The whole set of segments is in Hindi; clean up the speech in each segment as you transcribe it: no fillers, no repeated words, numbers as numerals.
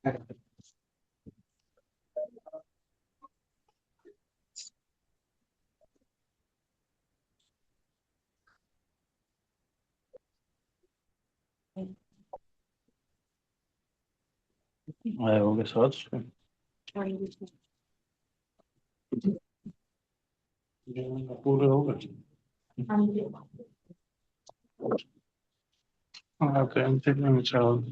आए होगे सर्च पे। पूरे हो गए। हाँ तो एमसीक्यू में चलो।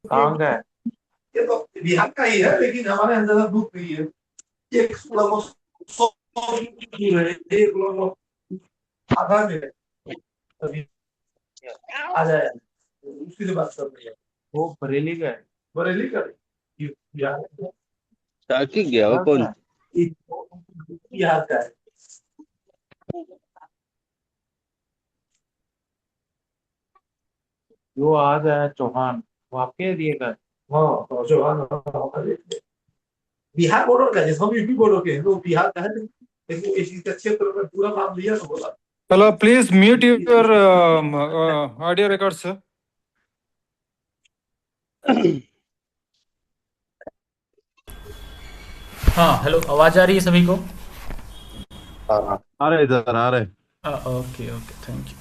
कहाँ का है? ये तो बिहार का ही है, लेकिन हमारे यहाँ ज्यादा धूप नहीं है। ये लगभग 100 है, एक लगभग आधा में है। अभी आ जाए, उसी से बात कर रही है। वो बरेली का है। बरेली का ये बिहार का ताकि गया हो कहाँ का कौन। है? है। बिहार का है। वो आ गया चौहान, वो आपके एरिया का है। हाँ तो जो हमारे बिहार बॉर्डर का है, जैसे हम यूपी बॉर्डर के हैं तो बिहार का है, लेकिन इसी का क्षेत्र में पूरा नाम लिया तो बोला। Hello, please mute your audio records, sir. हाँ हेलो, आवाज़ आ रही है सभी को? आ रहे इधर आ रहे। Okay okay, thank you.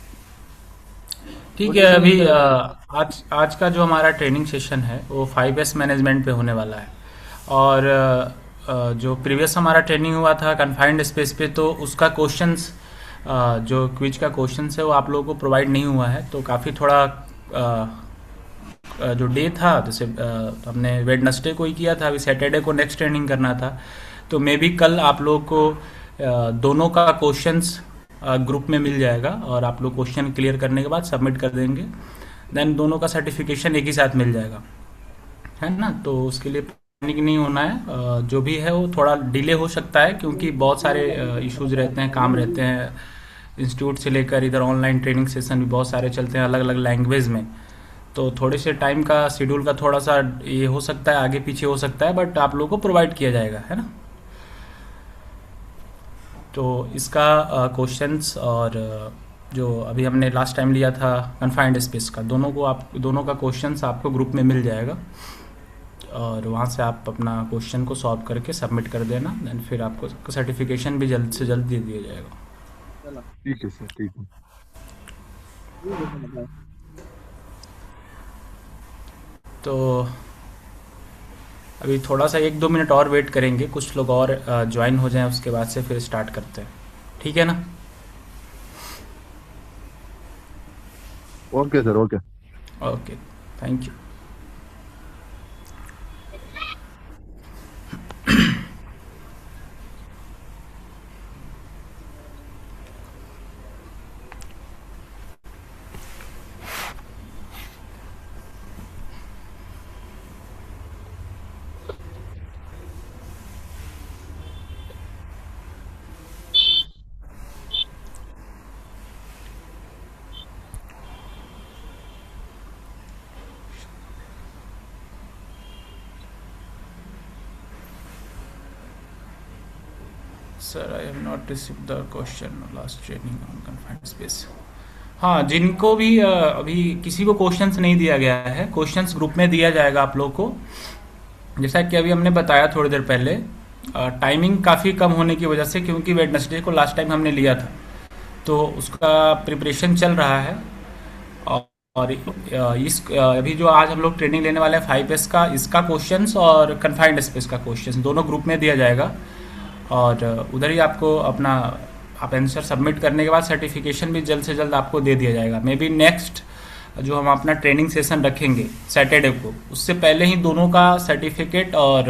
ठीक है, अभी आज आज का जो हमारा ट्रेनिंग सेशन है वो 5S मैनेजमेंट पे होने वाला है। और जो प्रीवियस हमारा ट्रेनिंग हुआ था कन्फाइंड स्पेस पे, तो उसका क्वेश्चंस जो क्विज का क्वेश्चंस है वो आप लोगों को प्रोवाइड नहीं हुआ है। तो काफ़ी थोड़ा जो डे था, जैसे हमने वेडनेसडे को ही किया था, अभी सैटरडे को नेक्स्ट ट्रेनिंग करना था। तो मे बी कल आप लोगों को दोनों का क्वेश्चंस ग्रुप में मिल जाएगा और आप लोग क्वेश्चन क्लियर करने के बाद सबमिट कर देंगे। देन दोनों का सर्टिफिकेशन एक ही साथ मिल जाएगा, है ना। तो उसके लिए पैनिक नहीं होना है। जो भी है वो थोड़ा डिले हो सकता है क्योंकि बहुत सारे इश्यूज रहते हैं, काम रहते हैं इंस्टीट्यूट से लेकर, इधर ऑनलाइन ट्रेनिंग सेशन भी बहुत सारे चलते हैं अलग अलग लैंग्वेज में। तो थोड़े से टाइम का शेड्यूल का थोड़ा सा ये हो सकता है, आगे पीछे हो सकता है, बट आप लोगों को प्रोवाइड किया जाएगा, है ना। तो इसका क्वेश्चंस और जो अभी हमने लास्ट टाइम लिया था कन्फाइंड स्पेस का, दोनों का क्वेश्चंस आपको ग्रुप में मिल जाएगा और वहाँ से आप अपना क्वेश्चन को सॉल्व करके सबमिट कर देना। देन फिर आपको सर्टिफिकेशन भी जल्द से जल्द दे दिया जाएगा। ठीक है सर, ठीक है। तो अभी थोड़ा सा 1-2 मिनट और वेट करेंगे, कुछ लोग और ज्वाइन हो जाएं, उसके बाद से फिर स्टार्ट करते हैं, ठीक है ना। Okay sir, okay. Okay, thank you. Sir I have not receive the question last training on confined space. हाँ, जिनको भी अभी किसी को क्वेश्चंस नहीं दिया गया है, क्वेश्चंस ग्रुप में दिया जाएगा आप लोग को। जैसा कि अभी हमने बताया थोड़ी देर पहले, टाइमिंग काफ़ी कम होने की वजह से, क्योंकि वेडनेसडे को लास्ट टाइम हमने लिया था तो उसका प्रिपरेशन चल रहा है। और इस अभी जो आज हम लोग ट्रेनिंग लेने वाले हैं 5S का, इसका क्वेश्चंस और कन्फाइंड स्पेस का क्वेश्चंस दोनों ग्रुप में दिया जाएगा। और उधर ही आपको अपना आप आंसर सबमिट करने के बाद सर्टिफिकेशन भी जल्द से जल्द आपको दे दिया जाएगा। मे बी नेक्स्ट जो हम अपना ट्रेनिंग सेशन रखेंगे सैटरडे को, उससे पहले ही दोनों का सर्टिफिकेट और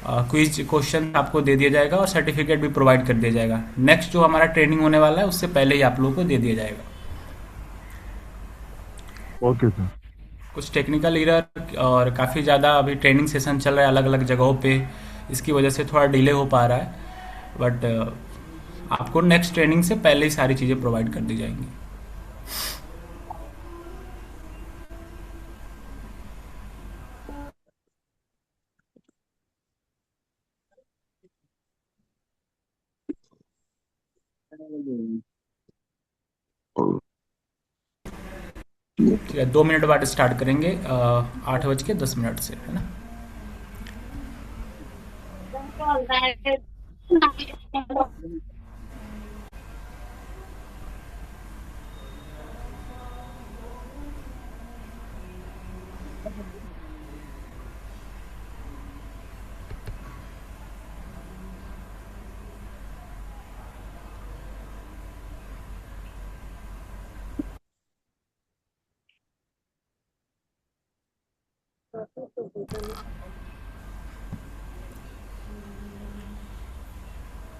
क्विज क्वेश्चन आपको दे दिया जाएगा और सर्टिफिकेट भी प्रोवाइड कर दिया जाएगा। नेक्स्ट जो हमारा ट्रेनिंग होने वाला है उससे पहले ही आप लोगों को दे दिया जाएगा। Okay sir. कुछ टेक्निकल एरर और काफ़ी ज़्यादा अभी ट्रेनिंग सेशन चल रहा है अलग अलग जगहों पे, इसकी वजह से थोड़ा डिले हो पा रहा है। बट आपको नेक्स्ट ट्रेनिंग से पहले ही सारी चीज़ें प्रोवाइड कर दी जाएंगी। ठीक है, 2 मिनट बाद स्टार्ट करेंगे 8:10 से, है ना।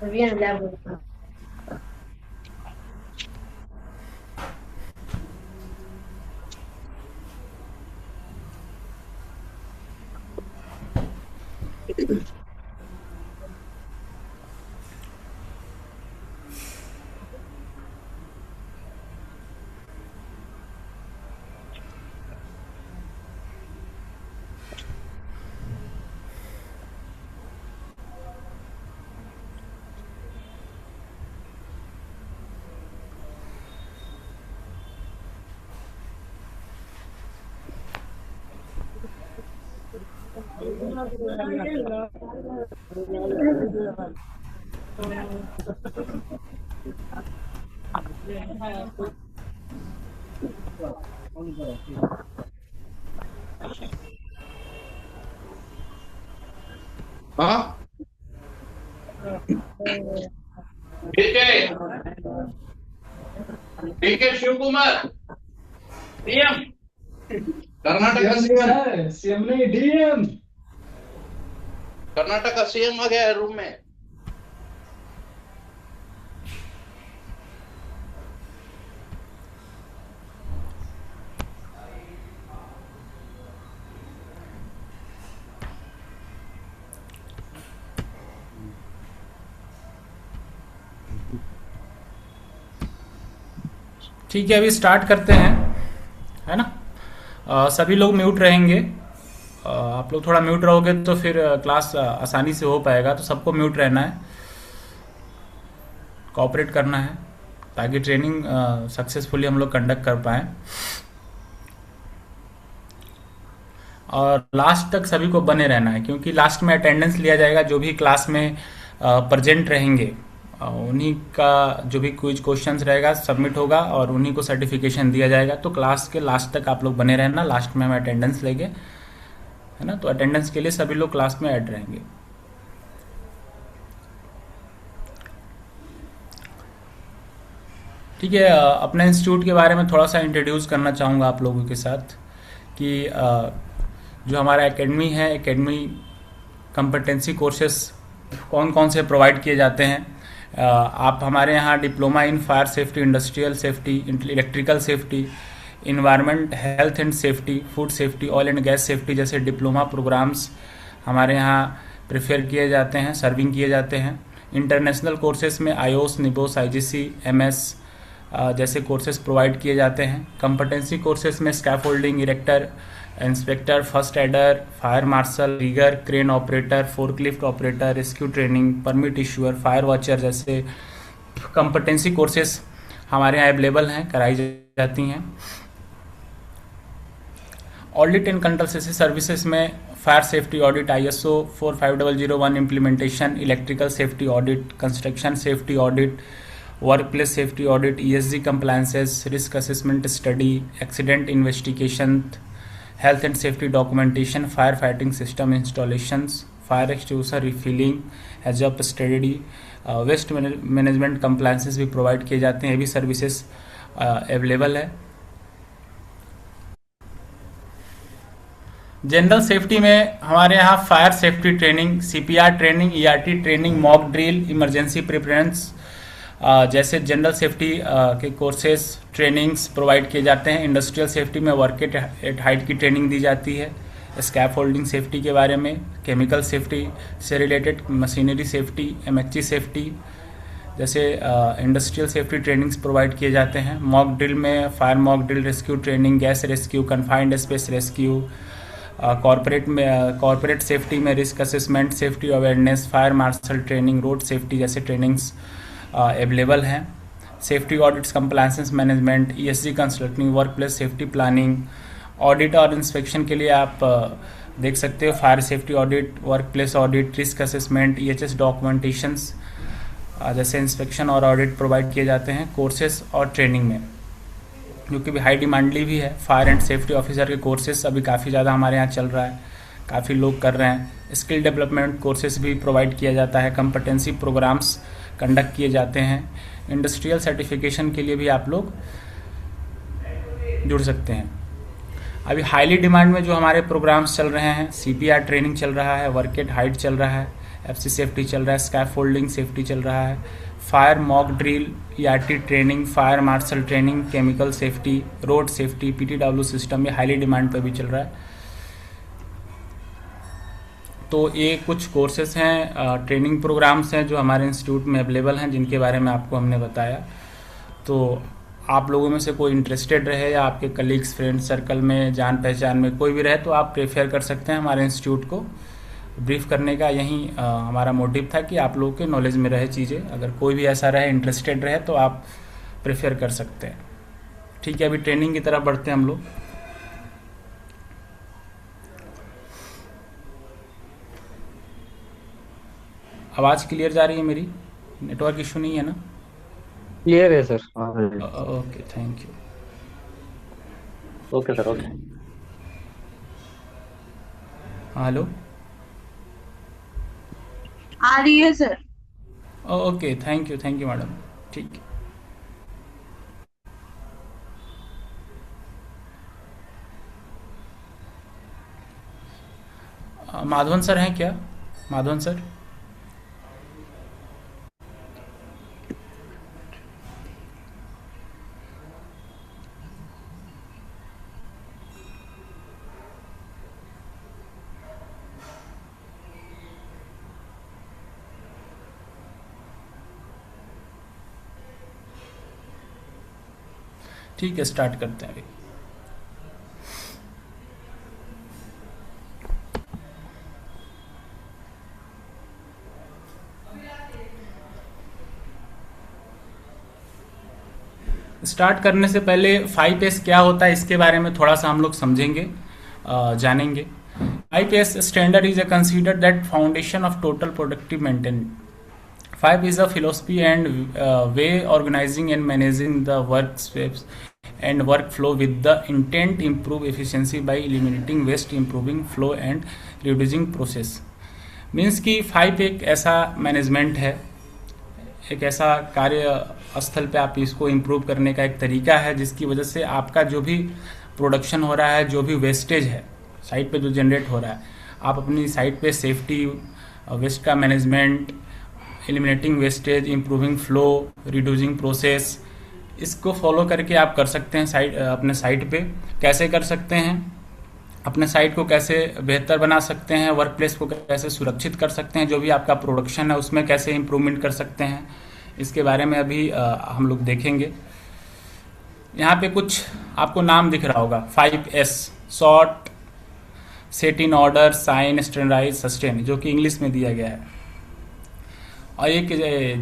Bien, la हाँ ठीक है, ठीक है। शिव कुमार सीएम कर्नाटक का सीएम नहीं, डीएम। कर्नाटक का सीएम आ गया है रूम में। ठीक है, अभी स्टार्ट करते हैं, है ना। सभी लोग म्यूट रहेंगे। आप लोग थोड़ा म्यूट रहोगे तो फिर क्लास आसानी से हो पाएगा, तो सबको म्यूट रहना है, कोऑपरेट करना है ताकि ट्रेनिंग सक्सेसफुली हम लोग कंडक्ट कर पाएँ। और लास्ट तक सभी को बने रहना है, क्योंकि लास्ट में अटेंडेंस लिया जाएगा। जो भी क्लास में प्रेजेंट रहेंगे उन्हीं का जो भी क्विज क्वेश्चंस रहेगा सबमिट होगा और उन्हीं को सर्टिफिकेशन दिया जाएगा। तो क्लास के लास्ट तक आप लोग बने रहना, लास्ट में हम अटेंडेंस लेंगे, है ना। तो अटेंडेंस के लिए सभी लोग क्लास में ऐड रहेंगे। ठीक है, अपने इंस्टीट्यूट के बारे में थोड़ा सा इंट्रोड्यूस करना चाहूँगा आप लोगों के साथ कि जो हमारा एकेडमी है, एकेडमी कम्पिटेंसी कोर्सेस कौन कौन से प्रोवाइड किए जाते हैं। आप हमारे यहाँ diploma in fire safety, industrial safety, electrical safety, environment health and safety, food safety, oil and gas safety जैसे डिप्लोमा प्रोग्राम्स हमारे यहाँ प्रेफर किए जाते हैं, सर्विंग किए जाते हैं। इंटरनेशनल कोर्सेज में आईओस, निबोस, आईजीसी, एमएस जैसे कोर्सेज प्रोवाइड किए जाते हैं। कम्पिटेंसी कोर्सेज में scaffolding, erector, inspector, first aider, fire marshal, rigger, crane operator, forklift operator, rescue training, permit issuer, fire watcher जैसे कम्पिटेंसी कोर्सेज हमारे यहाँ अवेलेबल हैं, कराई जाती हैं। ऑडिट एंड कंसल्टेंसी सर्विसेज में fire safety audit, ISO 45001 implementation, electrical safety audit, construction safety audit, work place safety audit, ESG compliances, risk assessment study, accident investigation, health and safety documentation, fire fighting system installations, fire extinguisher refilling, hazard study, waste management compliances भी प्रोवाइड किए जाते हैं। ये भी सर्विसेज अवेलेबल है। जनरल सेफ्टी में हमारे यहाँ fire safety training, CPR training, ERT training, mock drill, emergency preparedness जैसे जनरल सेफ्टी के कोर्सेज ट्रेनिंग्स प्रोवाइड किए जाते हैं। इंडस्ट्रियल सेफ्टी में वर्क एट हाइट की ट्रेनिंग दी जाती है। स्कैफोल्डिंग सेफ्टी के बारे में, केमिकल सेफ्टी से related, machinery safety, MHE safety जैसे इंडस्ट्रियल सेफ्टी ट्रेनिंग्स प्रोवाइड किए जाते हैं। मॉक ड्रिल में fire mock drill, rescue training, gas rescue, confined space rescue, corporate safety में risk assessment, safety awareness, fire marshal training, road safety जैसे ट्रेनिंग्स अवेलेबल हैं। Safety audits, compliances management, ESG consulting, work place safety planning, audit और इंस्पेक्शन के लिए आप देख सकते हो fire safety audit, work place audit, risk assessment, EHS documentations जैसे इंस्पेक्शन और ऑडिट प्रोवाइड किए जाते हैं कोर्सेज और ट्रेनिंग में, जो कि भी हाई डिमांडली भी है। फायर एंड सेफ्टी ऑफिसर के कोर्सेज अभी काफ़ी ज़्यादा हमारे यहाँ चल रहा है, काफ़ी लोग कर रहे हैं। स्किल डेवलपमेंट कोर्सेज भी प्रोवाइड किया जाता है, कम्पिटेंसी प्रोग्राम्स कंडक्ट किए जाते हैं। इंडस्ट्रियल सर्टिफिकेशन के लिए भी आप लोग जुड़ सकते हैं। अभी हाईली डिमांड में जो हमारे प्रोग्राम्स चल रहे हैं, CPR ट्रेनिंग चल रहा है, वर्क एट हाइट चल रहा है, FC सेफ्टी चल रहा है, स्कैफोल्डिंग सेफ्टी चल रहा है, fire mock drill, ERT training, fire marshal training, chemical safety, road safety, PTW system ये हाईली डिमांड पर भी चल रहा है। तो ये कुछ कोर्सेस हैं, ट्रेनिंग प्रोग्राम्स हैं जो हमारे इंस्टीट्यूट में अवेलेबल हैं, जिनके बारे में आपको हमने बताया। तो आप लोगों में से कोई इंटरेस्टेड रहे या आपके कलीग्स, फ्रेंड सर्कल में, जान पहचान में कोई भी रहे तो आप प्रेफर कर सकते हैं हमारे इंस्टीट्यूट को। ब्रीफ करने का यही हमारा मोटिव था कि आप लोगों के नॉलेज में रहे चीज़ें। अगर कोई भी ऐसा रहे, इंटरेस्टेड रहे तो आप प्रेफर कर सकते हैं। ठीक है, अभी ट्रेनिंग की तरफ बढ़ते हैं हम लोग। आवाज़ क्लियर जा रही है मेरी? नेटवर्क इशू नहीं है ना? क्लियर है sir. Okay, thank you. Okay sir, okay. हाँ, हेलो, आ रही है sir. Okay, thank you madam. ठीक है, माधवन सर हैं क्या? माधवन सर, ठीक है, स्टार्ट करते हैं। स्टार्ट करने से पहले 5S क्या होता है इसके बारे में थोड़ा सा हम लोग समझेंगे, जानेंगे। 5S standard is considered that foundation of total productive maintenance. 5 is a philosophy and way organizing and managing the workspace and workflow with the intent improve efficiency by eliminating waste, improving flow and reducing process. Means कि 5 एक ऐसा मैनेजमेंट है, एक ऐसा कार्य स्थल पे आप इसको इम्प्रूव करने का एक तरीका है जिसकी वजह से आपका जो भी प्रोडक्शन हो रहा है, जो भी वेस्टेज है साइट पे जो जनरेट हो रहा है, आप अपनी साइट पे सेफ्टी, वेस्ट का management, eliminating wastage, improving flow, reducing process, इसको फॉलो करके आप कर सकते हैं अपने साइट पे। कैसे कर सकते हैं, अपने साइट को कैसे बेहतर बना सकते हैं, वर्क प्लेस को कैसे सुरक्षित कर सकते हैं, जो भी आपका प्रोडक्शन है उसमें कैसे इम्प्रूवमेंट कर सकते हैं, इसके बारे में अभी हम लोग देखेंगे। यहाँ पे कुछ आपको नाम दिख रहा होगा, 5S, sort, set in order, shine, standardise, sustain, जो कि इंग्लिश में दिया गया है। और एक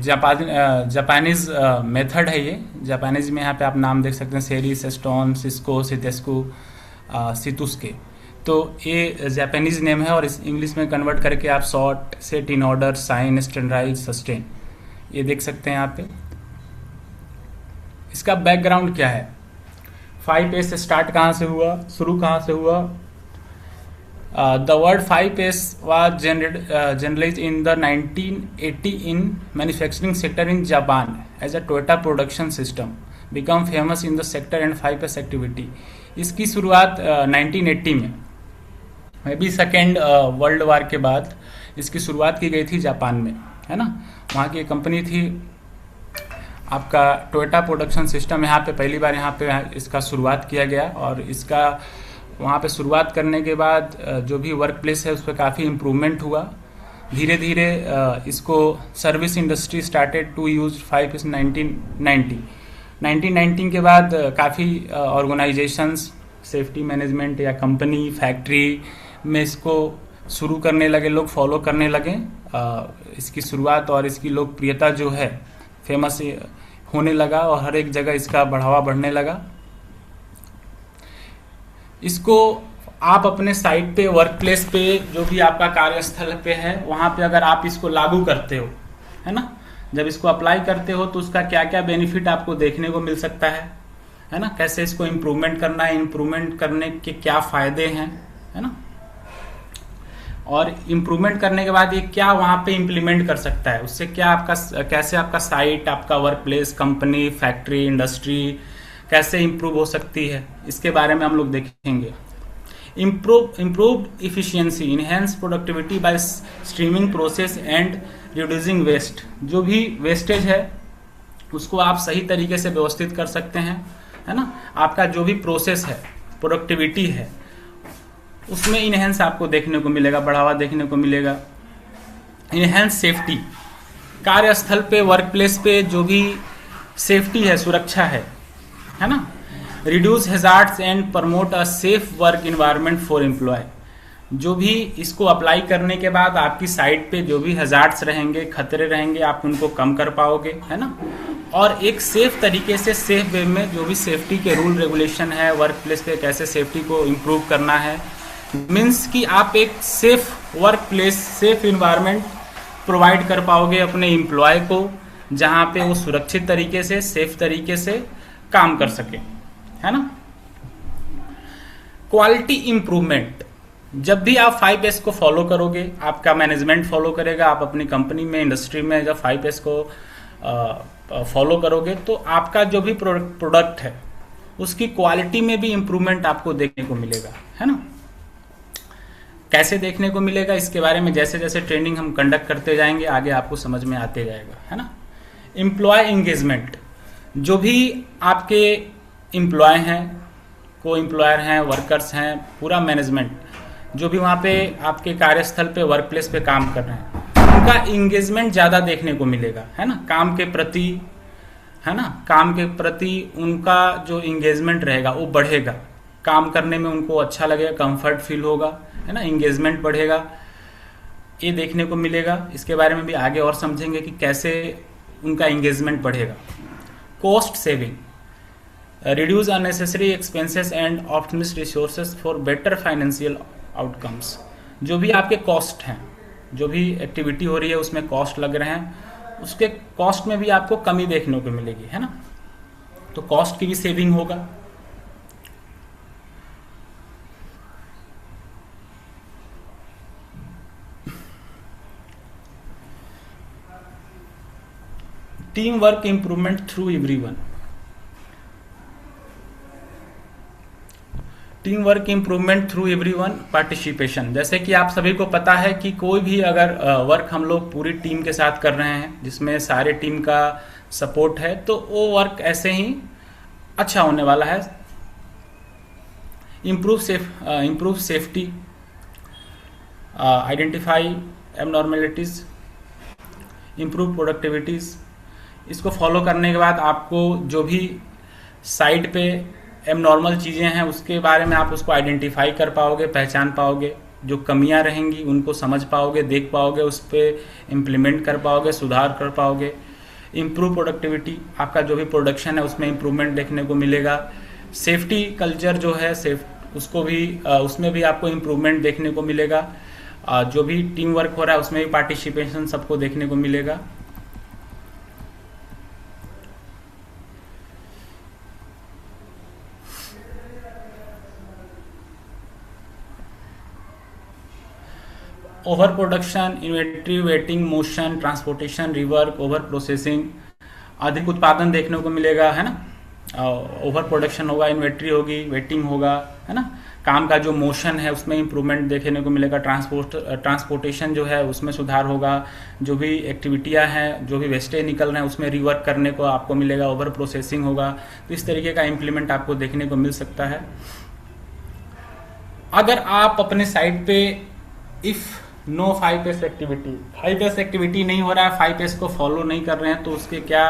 जापानीज मेथड है, ये जापानीज में यहाँ पे आप नाम देख सकते हैं, सेरिस, स्टोन, सिस्को, सितेस्कू, सितुस्के। तो ये जापानीज नेम है और इस इंग्लिश में कन्वर्ट करके आप sort, set in order, shine, standardise, sustain, ये देख सकते हैं यहाँ पे। इसका बैकग्राउंड क्या है, 5S स्टार्ट कहाँ से हुआ, शुरू कहाँ से हुआ। The word 5S was generalized in the 1980 in manufacturing sector in Japan as a Toyota production system, become famous in the sector and 5S activity। इसकी शुरुआत 1980 में, may be second world war के बाद इसकी शुरुआत की गई थी जापान में, है ना। वहाँ की एक कंपनी थी आपका टोयोटा प्रोडक्शन सिस्टम, यहाँ पे पहली बार यहाँ पे इसका शुरुआत किया गया। और इसका वहाँ पे शुरुआत करने के बाद जो भी वर्क प्लेस है उस पर काफ़ी इम्प्रूवमेंट हुआ। धीरे धीरे इसको service industry started to use 5S 1990 के बाद काफ़ी ऑर्गेनाइजेशंस सेफ्टी मैनेजमेंट या कंपनी, फैक्ट्री में इसको शुरू करने लगे, लोग फॉलो करने लगे। इसकी शुरुआत और इसकी लोकप्रियता जो है फेमस होने लगा और हर एक जगह इसका बढ़ावा बढ़ने लगा। इसको आप अपने साइट पे, वर्क प्लेस पे, जो भी आपका कार्यस्थल पे है वहाँ पे अगर आप इसको लागू करते हो, है ना, जब इसको अप्लाई करते हो तो उसका क्या क्या बेनिफिट आपको देखने को मिल सकता है ना, कैसे इसको इम्प्रूवमेंट करना है, इम्प्रूवमेंट करने के क्या फायदे हैं, है ना, और इम्प्रूवमेंट करने के बाद ये क्या वहाँ पे इम्प्लीमेंट कर सकता है, उससे क्या आपका, कैसे आपका साइट, आपका work place, company, factory, industry कैसे इम्प्रूव हो सकती है, इसके बारे में हम लोग देखेंगे। Improved efficiency, enhance productivity by streaming process and reducing waste. जो भी वेस्टेज है उसको आप सही तरीके से व्यवस्थित कर सकते हैं, है ना। आपका जो भी प्रोसेस है, प्रोडक्टिविटी है, उसमें इनहेंस आपको देखने को मिलेगा, बढ़ावा देखने को मिलेगा। इनहेंस सेफ्टी, कार्यस्थल पे, वर्क प्लेस पे जो भी सेफ्टी है, सुरक्षा है ना। Reduce hazards and promote a safe work environment for employ. जो भी इसको अप्लाई करने के बाद आपकी साइट पे जो भी हैजार्ड्स रहेंगे, खतरे रहेंगे, आप उनको कम कर पाओगे, है ना। और एक सेफ तरीके से, सेफ वे में जो भी सेफ्टी के रूल रेगुलेशन है, वर्क प्लेस पे कैसे सेफ्टी को इम्प्रूव करना है, मीन्स कि आप एक safe work place, safe environment provide कर पाओगे अपने एम्प्लॉय को, जहाँ पे वो सुरक्षित तरीके से, सेफ तरीके से काम कर सके, है ना। क्वालिटी इंप्रूवमेंट, जब भी आप 5S को फॉलो करोगे, आपका मैनेजमेंट फॉलो करेगा, आप अपनी कंपनी में, इंडस्ट्री में जब 5S को फॉलो करोगे तो आपका जो भी प्रोडक्ट है उसकी क्वालिटी में भी इंप्रूवमेंट आपको देखने को मिलेगा, है ना। कैसे देखने को मिलेगा, इसके बारे में जैसे जैसे ट्रेनिंग हम कंडक्ट करते जाएंगे आगे आपको समझ में आते जाएगा, है ना। एम्प्लॉय एंगेजमेंट, जो भी आपके एम्प्लॉय हैं, को एम्प्लॉयर हैं, वर्कर्स हैं, पूरा मैनेजमेंट जो भी वहाँ पे आपके कार्यस्थल पे, वर्क प्लेस पे काम कर रहे हैं, उनका इंगेजमेंट ज़्यादा देखने को मिलेगा, है ना, काम के प्रति, है ना। काम के प्रति उनका जो इंगेजमेंट रहेगा वो बढ़ेगा, काम करने में उनको अच्छा लगेगा, कंफर्ट फील होगा, है ना, इंगेजमेंट बढ़ेगा, ये देखने को मिलेगा। इसके बारे में भी आगे और समझेंगे कि कैसे उनका इंगेजमेंट बढ़ेगा। Cost saving, reduce unnecessary expenses and optimise resources for better financial outcomes. जो भी आपके कॉस्ट हैं, जो भी एक्टिविटी हो रही है उसमें कॉस्ट लग रहे हैं, उसके कॉस्ट में भी आपको कमी देखने को मिलेगी, है ना। तो कॉस्ट की भी सेविंग होगा। Team work improvement through everyone. Team work improvement through everyone participation. जैसे कि आप सभी को पता है कि कोई भी अगर वर्क हम लोग पूरी टीम के साथ कर रहे हैं जिसमें सारे टीम का सपोर्ट है, तो वो वर्क ऐसे ही अच्छा होने वाला है। Improve safety, identify abnormalities, improve productivities. इसको फॉलो करने के बाद आपको जो भी साइट पे एबनॉर्मल चीज़ें हैं उसके बारे में आप उसको आइडेंटिफाई कर पाओगे, पहचान पाओगे। जो कमियां रहेंगी उनको समझ पाओगे, देख पाओगे, उस पर इम्प्लीमेंट कर पाओगे, सुधार कर पाओगे। इम्प्रूव प्रोडक्टिविटी, आपका जो भी प्रोडक्शन है उसमें इम्प्रूवमेंट देखने को मिलेगा। सेफ्टी कल्चर जो है उसको भी उसमें भी आपको इम्प्रूवमेंट देखने को मिलेगा। जो भी टीम वर्क हो रहा है उसमें भी पार्टिसिपेशन सबको देखने को मिलेगा। Over production, inventory, waiting, motion, transportation, rework, over processing, अधिक उत्पादन देखने को मिलेगा, है ना। ओवर प्रोडक्शन होगा, इन्वेंट्री होगी, वेटिंग होगा, है ना। काम का जो मोशन है उसमें इम्प्रूवमेंट देखने को मिलेगा। ट्रांसपोर्टेशन जो है उसमें सुधार होगा। जो भी एक्टिविटियां हैं, जो भी वेस्टेज निकल रहे हैं उसमें रिवर्क करने को आपको मिलेगा। ओवर प्रोसेसिंग होगा। तो इस तरीके का इम्प्लीमेंट आपको देखने को मिल सकता है। अगर आप अपने साइट पे if no 5S activity, 5S activity नहीं हो रहा है, 5S को फॉलो नहीं कर रहे हैं, तो उसके क्या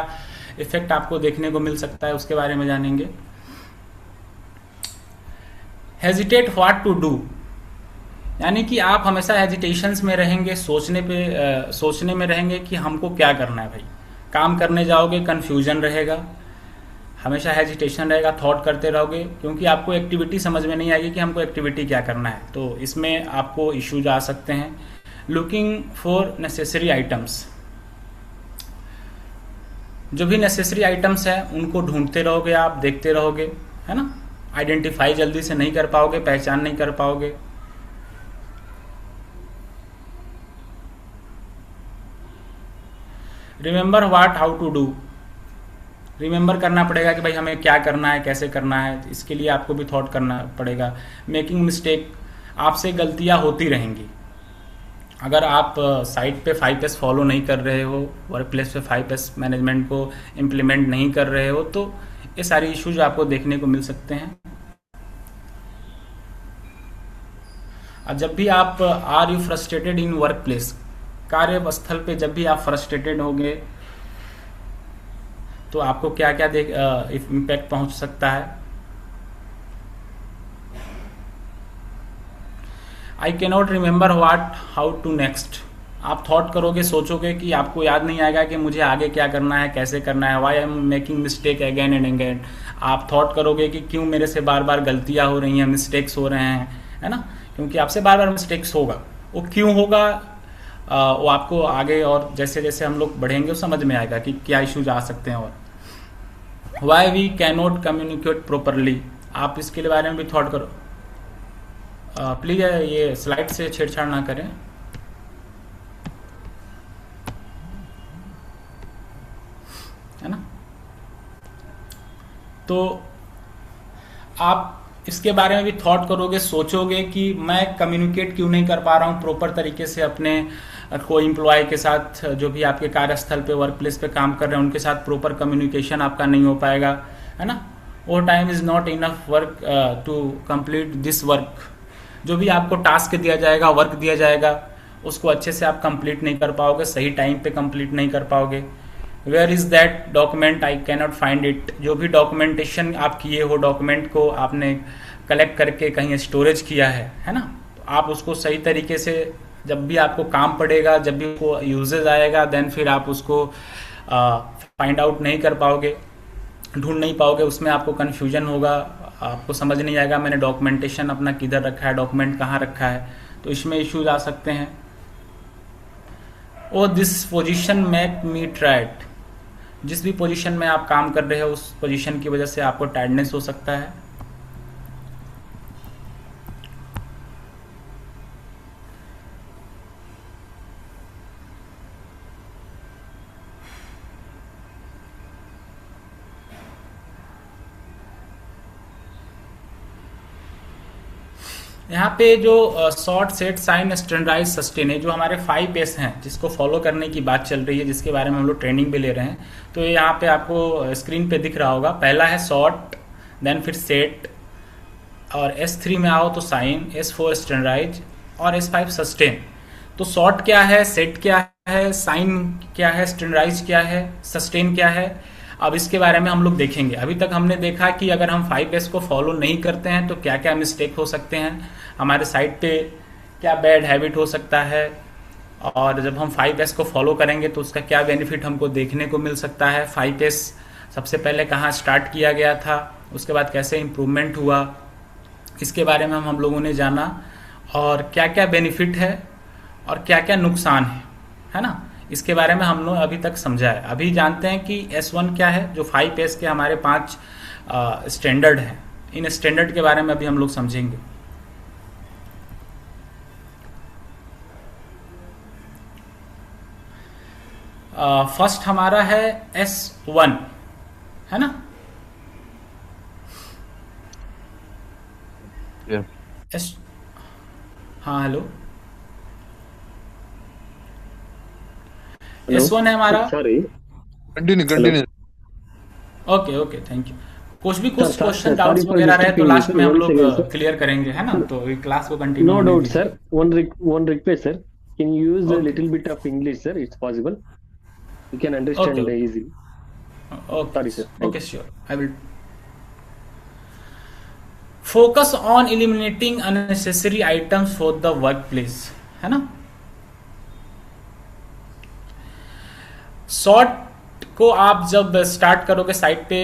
इफेक्ट आपको देखने को मिल सकता है उसके बारे में जानेंगे। हेजिटेट व्हाट टू डू, यानी कि आप हमेशा हेजिटेशंस में रहेंगे, सोचने में रहेंगे कि हमको क्या करना है। भाई काम करने जाओगे कंफ्यूजन रहेगा, हमेशा हेजिटेशन रहेगा, थॉट करते रहोगे, क्योंकि आपको एक्टिविटी समझ में नहीं आएगी कि हमको एक्टिविटी क्या करना है। तो इसमें आपको इश्यूज आ सकते हैं। लुकिंग फॉर नेसेसरी आइटम्स, जो भी नेसेसरी आइटम्स है उनको ढूंढते रहोगे, आप देखते रहोगे, है ना। आइडेंटिफाई जल्दी से नहीं कर पाओगे, पहचान नहीं कर पाओगे। Remember what how to do, remember करना पड़ेगा कि भाई हमें क्या करना है, कैसे करना है, इसके लिए आपको भी थॉट करना पड़ेगा। मेकिंग मिस्टेक, आपसे गलतियां होती रहेंगी। अगर आप साइट पे 5S फॉलो नहीं कर रहे हो, वर्क प्लेस पे 5S मैनेजमेंट को इम्प्लीमेंट नहीं कर रहे हो, तो ये सारी इश्यूज आपको देखने को मिल सकते हैं। और जब भी आप are you frustrated in work place, कार्यस्थल पे जब भी आप फ्रस्ट्रेटेड होंगे तो आपको क्या क्या इम्पैक्ट पहुंच सकता है। I cannot remember what how to next, आप थॉट करोगे, सोचोगे कि आपको याद नहीं आएगा कि मुझे आगे क्या करना है, कैसे करना है। Why I am making mistake again and again, आप थॉट करोगे कि क्यों मेरे से बार बार गलतियां हो रही हैं, मिस्टेक्स हो रहे हैं, है ना। क्योंकि आपसे बार बार मिस्टेक्स होगा, वो क्यों होगा वो आपको आगे और जैसे जैसे हम लोग बढ़ेंगे वो समझ में आएगा कि क्या इश्यूज आ सकते हैं। और why we cannot communicate properly, आप इसके बारे में भी थॉट करो। प्लीज ये स्लाइड से छेड़छाड़ ना करें। है ना। तो आप इसके बारे में भी थॉट करोगे, सोचोगे कि मैं कम्युनिकेट क्यों नहीं कर पा रहा हूँ प्रॉपर तरीके से अपने को एम्प्लॉय के साथ, जो भी आपके कार्यस्थल पे वर्क प्लेस पे काम कर रहे हैं उनके साथ प्रॉपर कम्युनिकेशन आपका नहीं हो पाएगा, है ना। वो time is not enough work to complete this work, जो भी आपको टास्क दिया जाएगा, वर्क दिया जाएगा, उसको अच्छे से आप कंप्लीट नहीं कर पाओगे, सही टाइम पे कंप्लीट नहीं कर पाओगे। Where is that document, I cannot find it, जो भी डॉक्यूमेंटेशन आप किए हो, डॉक्यूमेंट को आपने कलेक्ट करके कहीं स्टोरेज किया है ना, तो आप उसको सही तरीके से जब भी आपको काम पड़ेगा, जब भी वो यूजेज आएगा, देन फिर आप उसको फाइंड आउट नहीं कर पाओगे, ढूंढ नहीं पाओगे, उसमें आपको कन्फ्यूजन होगा, आपको समझ नहीं आएगा मैंने डॉक्यूमेंटेशन अपना किधर रखा है, डॉक्यूमेंट कहाँ रखा है, तो इसमें इश्यूज आ सकते हैं। Oh this position make me tired, जिस भी पोजीशन में आप काम कर रहे हो उस पोजीशन की वजह से आपको टायर्डनेस हो सकता है। यहाँ पे जो short, set, shine, standardise, sustain है, जो हमारे 5S हैं जिसको फॉलो करने की बात चल रही है, जिसके बारे में हम लोग ट्रेनिंग भी ले रहे हैं। तो ये यहाँ पे आपको स्क्रीन पे दिख रहा होगा। पहला है शॉर्ट, देन फिर सेट, और S3 में आओ तो साइन, S4 स्टैंडर्डाइज और S5 सस्टेन। तो शॉर्ट क्या है, सेट क्या है, साइन क्या है, स्टैंडर्डाइज क्या है, सस्टेन क्या है, अब इसके बारे में हम लोग देखेंगे। अभी तक हमने देखा कि अगर हम 5S को फॉलो नहीं करते हैं तो क्या क्या मिस्टेक हो सकते हैं, हमारे साइट पे क्या बैड हैबिट हो सकता है, और जब हम 5S को फॉलो करेंगे तो उसका क्या बेनिफिट हमको देखने को मिल सकता है। 5S सबसे पहले कहाँ स्टार्ट किया गया था, उसके बाद कैसे इम्प्रूवमेंट हुआ, इसके बारे में हम लोगों ने जाना, और क्या क्या बेनिफिट है और क्या क्या नुकसान है ना, इसके बारे में हम लोग अभी तक समझा है। अभी जानते हैं कि S1 क्या है, जो 5S के हमारे 5 स्टैंडर्ड हैं। इन स्टैंडर्ड के बारे में अभी हम लोग समझेंगे। फर्स्ट हमारा है S1, है ना। हाँ हेलो, S1 है हमारा। Sorry, continue. Okay thank you. कुछ क्वेश्चन डाउट्स वगैरह रहे तो लास्ट में हम लोग क्लियर करेंगे, है ना। तो क्लास को continue. No doubt, sir. One request, sir. Can you use a little bit of English, sir? It's possible. You can understand Okay. easily. Okay. Sorry, sir. Okay, sure. I will. Focus on eliminating unnecessary items for the workplace, है ना। शॉर्ट को आप जब स्टार्ट करोगे साइट पे,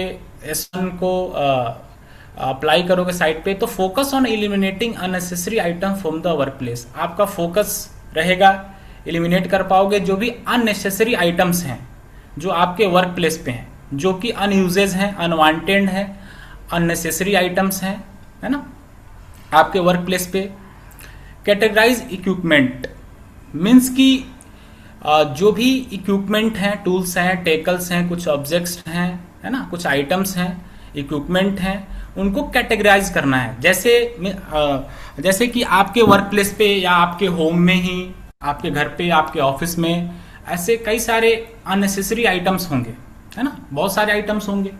S1 को अप्लाई करोगे साइट पे, तो focus on eliminating unnecessary item from the work place. आपका फोकस रहेगा, एलिमिनेट कर पाओगे जो भी अननेसेसरी आइटम्स हैं जो आपके वर्क प्लेस पे हैं, जो कि अनयूजेज हैं, अनवांटेड हैं, अननेसेसरी आइटम्स हैं, है ना, आपके वर्क प्लेस पे। कैटेगराइज इक्विपमेंट मीन्स कि जो भी इक्विपमेंट हैं, टूल्स हैं, टेकल्स हैं, कुछ ऑब्जेक्ट्स हैं, है ना, कुछ आइटम्स हैं, इक्विपमेंट हैं, उनको कैटेगराइज करना है। जैसे कि आपके वर्क प्लेस पे या आपके होम में ही, आपके घर पे, आपके ऑफिस में ऐसे कई सारे अननेसेसरी आइटम्स होंगे, है ना, बहुत सारे आइटम्स होंगे।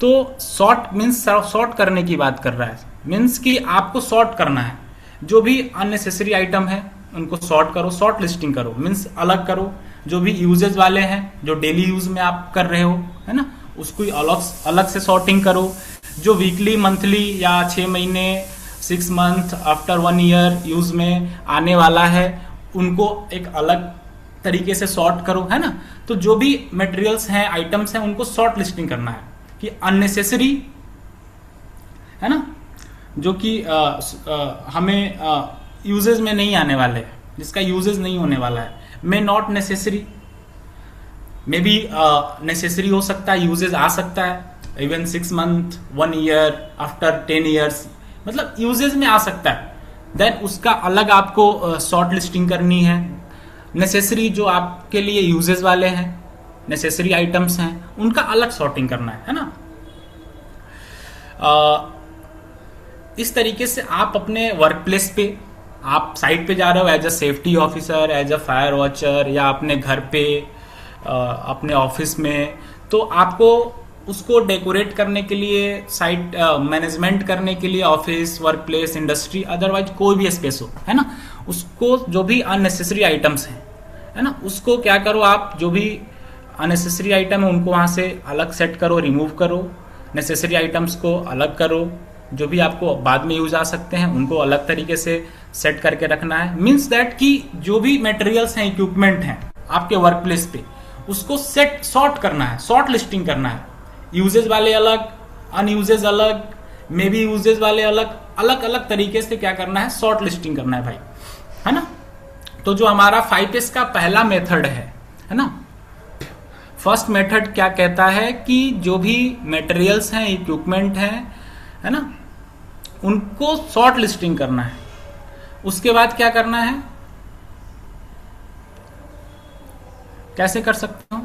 तो सॉर्ट मीन्स सॉर्ट करने की बात कर रहा है, मीन्स कि आपको सॉर्ट करना है। जो भी अननेसेसरी आइटम है उनको सॉर्ट करो, सॉर्ट लिस्टिंग करो, मीन्स अलग करो। जो भी यूजेज वाले हैं, जो डेली यूज में आप कर रहे हो, है ना, उसको अलग से सॉर्टिंग करो। जो वीकली, मंथली या 6 महीने, 6 मंथ, आफ्टर 1 ईयर यूज में आने वाला है, उनको एक अलग तरीके से सॉर्ट करो, है ना। तो जो भी मटेरियल्स हैं, आइटम्स हैं, उनको सॉर्ट लिस्टिंग करना है कि अननेसेसरी, है ना, जो कि हमें यूजेज में नहीं आने वाले, जिसका यूजेज नहीं होने वाला है। May not necessary, may be necessary हो सकता है, यूजेज आ सकता है, even 6 month, 1 year, after 10 years, मतलब यूजेज में आ सकता है। देन उसका अलग आपको शॉर्ट लिस्टिंग करनी है। नेसेसरी जो आपके लिए यूजेज वाले हैं, नेसेसरी आइटम्स हैं, उनका अलग सॉर्टिंग करना है ना। इस तरीके से आप अपने वर्क प्लेस पे, आप साइट पे जा रहे हो as a safety officer, as a fire watcher, या अपने घर पे, अपने ऑफिस में, तो आपको उसको डेकोरेट करने के लिए, साइट मैनेजमेंट करने के लिए, office, work place, industry, otherwise कोई भी स्पेस हो, है ना, उसको जो भी अननेसेसरी आइटम्स हैं, है ना, उसको क्या करो आप, जो भी अननेसेसरी आइटम है उनको वहां से अलग सेट करो, रिमूव करो, नेसेसरी आइटम्स को अलग करो, जो भी आपको बाद में यूज आ सकते हैं उनको अलग तरीके से सेट करके रखना है। मीन्स दैट कि जो भी मटेरियल्स हैं, इक्विपमेंट हैं आपके वर्क प्लेस पे, उसको सॉर्ट करना है, सॉर्ट लिस्टिंग करना है। यूजेज वाले अलग, अनयूजेज अलग, मे बी यूजेज वाले अलग, अलग अलग तरीके से क्या करना है, सॉर्ट लिस्टिंग करना है भाई, है ना। तो जो हमारा 5S का पहला मेथड है ना, फर्स्ट मेथड क्या कहता है कि जो भी मटेरियल्स हैं, इक्विपमेंट हैं, है ना, उनको सॉर्ट लिस्टिंग करना है। उसके बाद क्या करना है, कैसे कर सकते हो,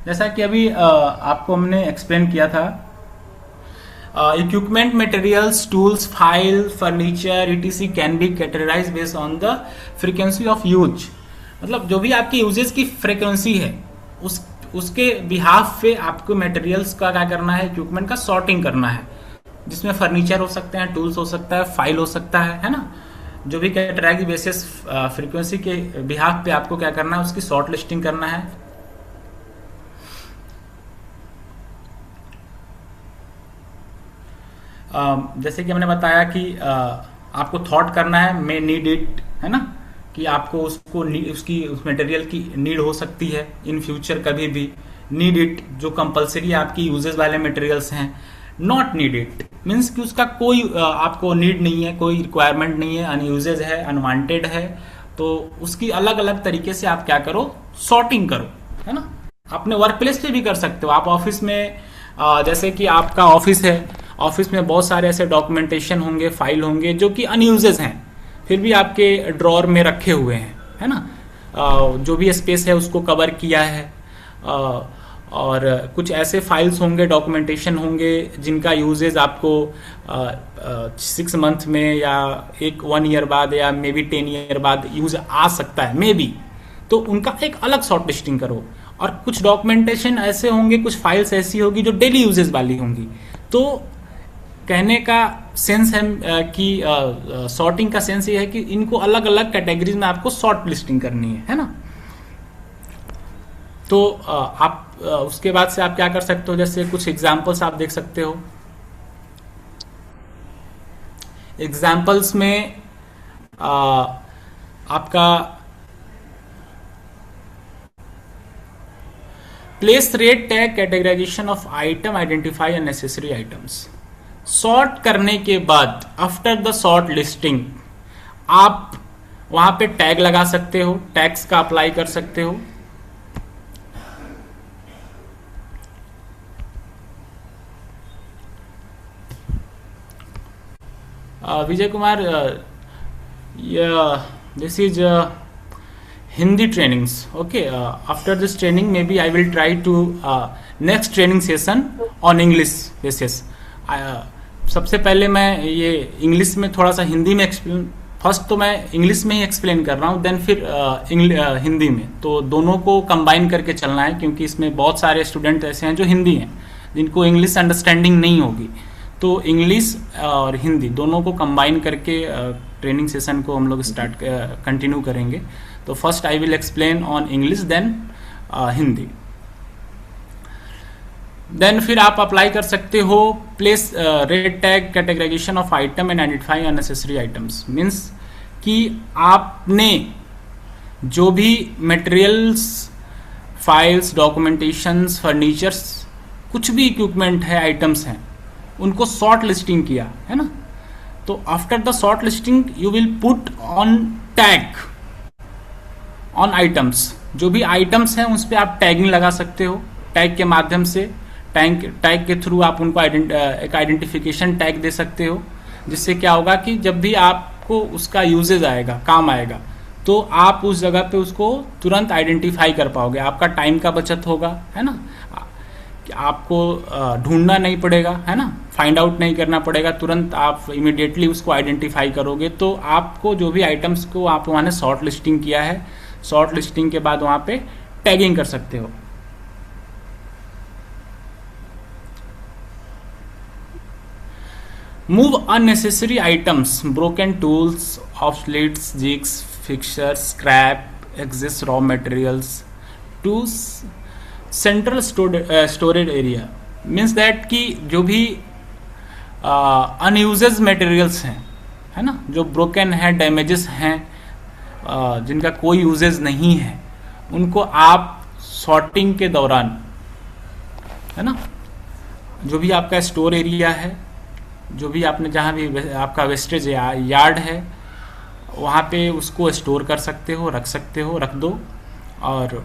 जैसा कि अभी आपको हमने एक्सप्लेन किया था, equipment, materials, tools, file, furniture, etc can be categorise based on the frequency of use. मतलब जो भी आपकी यूजेस की फ्रीक्वेंसी है उसके बिहाफ पे आपको मटेरियल्स का क्या करना है, इक्विपमेंट का सॉर्टिंग करना है, जिसमें फर्नीचर हो सकते हैं, टूल्स हो सकता है, फाइल हो सकता है ना। जो भी कैटेगराइज बेसिस फ्रीक्वेंसी के बिहाफ पे आपको क्या करना है, उसकी शॉर्ट लिस्टिंग करना है। जैसे कि हमने बताया कि आपको थॉट करना है, मे नीड इट, है ना, कि आपको उसको उसकी उस मटेरियल की नीड हो सकती है इन फ्यूचर कभी भी। नीड इट जो कंपलसरी आपकी यूजेस वाले मटेरियल्स हैं। नॉट नीड इट मीन्स कि उसका कोई आपको नीड नहीं है, कोई रिक्वायरमेंट नहीं है, अनयूजेज है, अनवांटेड है, तो उसकी अलग अलग तरीके से आप क्या करो, सॉर्टिंग करो, है ना। अपने वर्क प्लेस पे भी कर सकते हो आप। ऑफिस में जैसे कि आपका ऑफिस है, ऑफिस में बहुत सारे ऐसे डॉक्यूमेंटेशन होंगे, फाइल होंगे जो कि अनयूजेज हैं, फिर भी आपके ड्रॉर में रखे हुए हैं, है ना। जो भी स्पेस है उसको कवर किया है। और कुछ ऐसे फाइल्स होंगे, डॉक्यूमेंटेशन होंगे जिनका यूजेज आपको 6 मंथ में या 1 ईयर बाद या मे बी 10 ईयर बाद यूज आ सकता है, मे बी, तो उनका एक अलग शॉर्ट लिस्टिंग करो। और कुछ डॉक्यूमेंटेशन ऐसे होंगे, कुछ फाइल्स ऐसी होगी जो डेली यूजेज वाली होंगी। तो कहने का सेंस है कि सॉर्टिंग का सेंस ये है कि इनको अलग अलग कैटेगरीज में आपको शॉर्ट लिस्टिंग करनी है ना। तो आप उसके बाद से आप क्या कर सकते हो, जैसे कुछ एग्जांपल्स आप देख सकते हो। एग्जांपल्स में आपका place rate tag categorisation of item, identify unnecessary items. Sort करने के बाद आफ्टर द शॉर्ट लिस्टिंग आप वहां पे टैग लगा सकते हो, टैग्स का अप्लाई कर सकते हो। Vijay Kumar, this is Hindi trainings. Okay, after this training maybe I will try to next training session on English basis. सबसे पहले मैं ये इंग्लिश में थोड़ा सा हिंदी में एक्सप्लेन, फर्स्ट तो मैं इंग्लिश में ही एक्सप्लेन कर रहा हूँ, देन फिर हिंदी में, तो दोनों को कंबाइन करके चलना है, क्योंकि इसमें बहुत सारे स्टूडेंट ऐसे हैं जो हिंदी हैं जिनको इंग्लिश अंडरस्टैंडिंग नहीं होगी। तो इंग्लिश और हिंदी दोनों को कंबाइन करके ट्रेनिंग सेशन को हम लोग स्टार्ट कंटिन्यू करेंगे। तो first I will explain on English, then Hindi, then फिर आप अप्लाई कर सकते हो place rate tag categorisation of item and identify unnecessary items. Means कि आपने जो भी मटेरियल्स, फाइल्स, डॉक्यूमेंटेशंस, फर्नीचर्स, कुछ भी इक्विपमेंट है, आइटम्स हैं, उनको शॉर्ट लिस्टिंग किया है ना। तो after the short listing you will put on tag on items. जो भी आइटम्स हैं उस पर आप टैगिंग लगा सकते हो, टैग के माध्यम से, टैग के थ्रू आप उनको एक आइडेंटिफिकेशन टैग दे सकते हो, जिससे क्या होगा कि जब भी आपको उसका यूजेज आएगा, काम आएगा, तो आप उस जगह पे उसको तुरंत आइडेंटिफाई कर पाओगे। आपका टाइम का बचत होगा, है ना, आपको ढूंढना नहीं पड़ेगा, है ना, फाइंड आउट नहीं करना पड़ेगा, तुरंत आप इमीडिएटली उसको आइडेंटिफाई करोगे। तो आपको जो भी आइटम्स को आप वहाँ ने शॉर्ट लिस्टिंग किया है, शॉर्ट लिस्टिंग के बाद वहाँ पे टैगिंग कर सकते हो। Move unnecessary items, broken tools, obsoletes, jigs, fixers, scrap, excess raw materials to central storage area. Means that कि जो भी अनयूजेज मटेरियल्स हैं, है ना, जो ब्रोकन है, डैमेजेस हैं, जिनका कोई यूजेज नहीं है, उनको आप सॉर्टिंग के दौरान, है ना, जो भी आपका स्टोर एरिया है, जो भी आपने जहाँ भी आपका वेस्टेज यार्ड है, वहाँ पे उसको स्टोर कर सकते हो, रख सकते हो, रख दो। और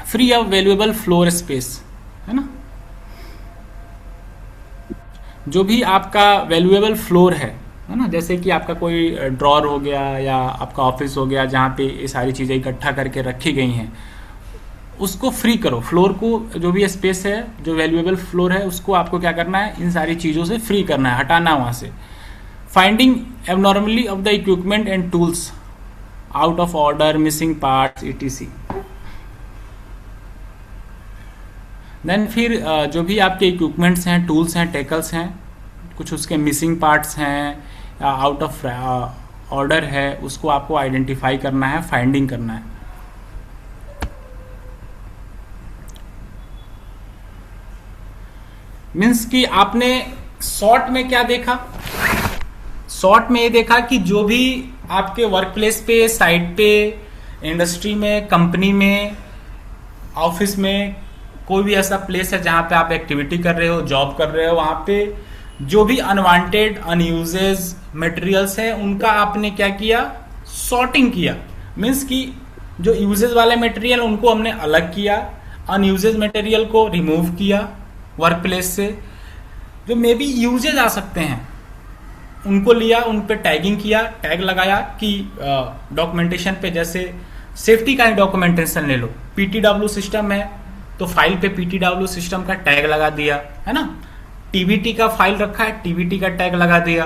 free of valuable floor space, है ना, जो भी आपका वैल्यूएबल फ्लोर है ना, जैसे कि आपका कोई ड्रॉर हो गया या आपका ऑफिस हो गया, जहाँ पे ये सारी चीज़ें इकट्ठा करके रखी गई हैं, उसको फ्री करो, फ्लोर को, जो भी स्पेस है, जो वैल्यूएबल फ्लोर है, उसको आपको क्या करना है, इन सारी चीज़ों से फ्री करना है, हटाना है वहाँ से। Finding abnormally of the equipment and tools out of order, missing parts etc। Then फिर जो भी आपके इक्विपमेंट्स हैं, टूल्स हैं, टेकल्स हैं, कुछ उसके मिसिंग पार्ट्स हैं, आउट ऑफ ऑर्डर है, उसको आपको आइडेंटिफाई करना है, फाइंडिंग करना है। मीन्स कि आपने शॉर्ट में क्या देखा, शॉर्ट में ये देखा कि जो भी आपके वर्क प्लेस पे, साइट पे, इंडस्ट्री में, कंपनी में, ऑफिस में, कोई भी ऐसा प्लेस है जहां पे आप एक्टिविटी कर रहे हो, जॉब कर रहे हो, वहां पे जो भी अनवांटेड, अनयूजेज मटेरियल्स है, उनका आपने क्या किया, सॉर्टिंग किया। मीन्स कि जो यूजेज वाले मटेरियल उनको हमने अलग किया, अनयूजेज मटेरियल को रिमूव किया वर्क प्लेस से। जो मे बी यूजेज आ सकते हैं उनको लिया, उन पे टैगिंग किया, टैग लगाया कि डॉक्यूमेंटेशन पे, जैसे सेफ्टी का ही डॉक्यूमेंटेशन ले लो, PTW सिस्टम है तो फाइल पे PTW सिस्टम का टैग लगा दिया, है ना। TBT का फाइल रखा है, TBT का टैग लगा दिया।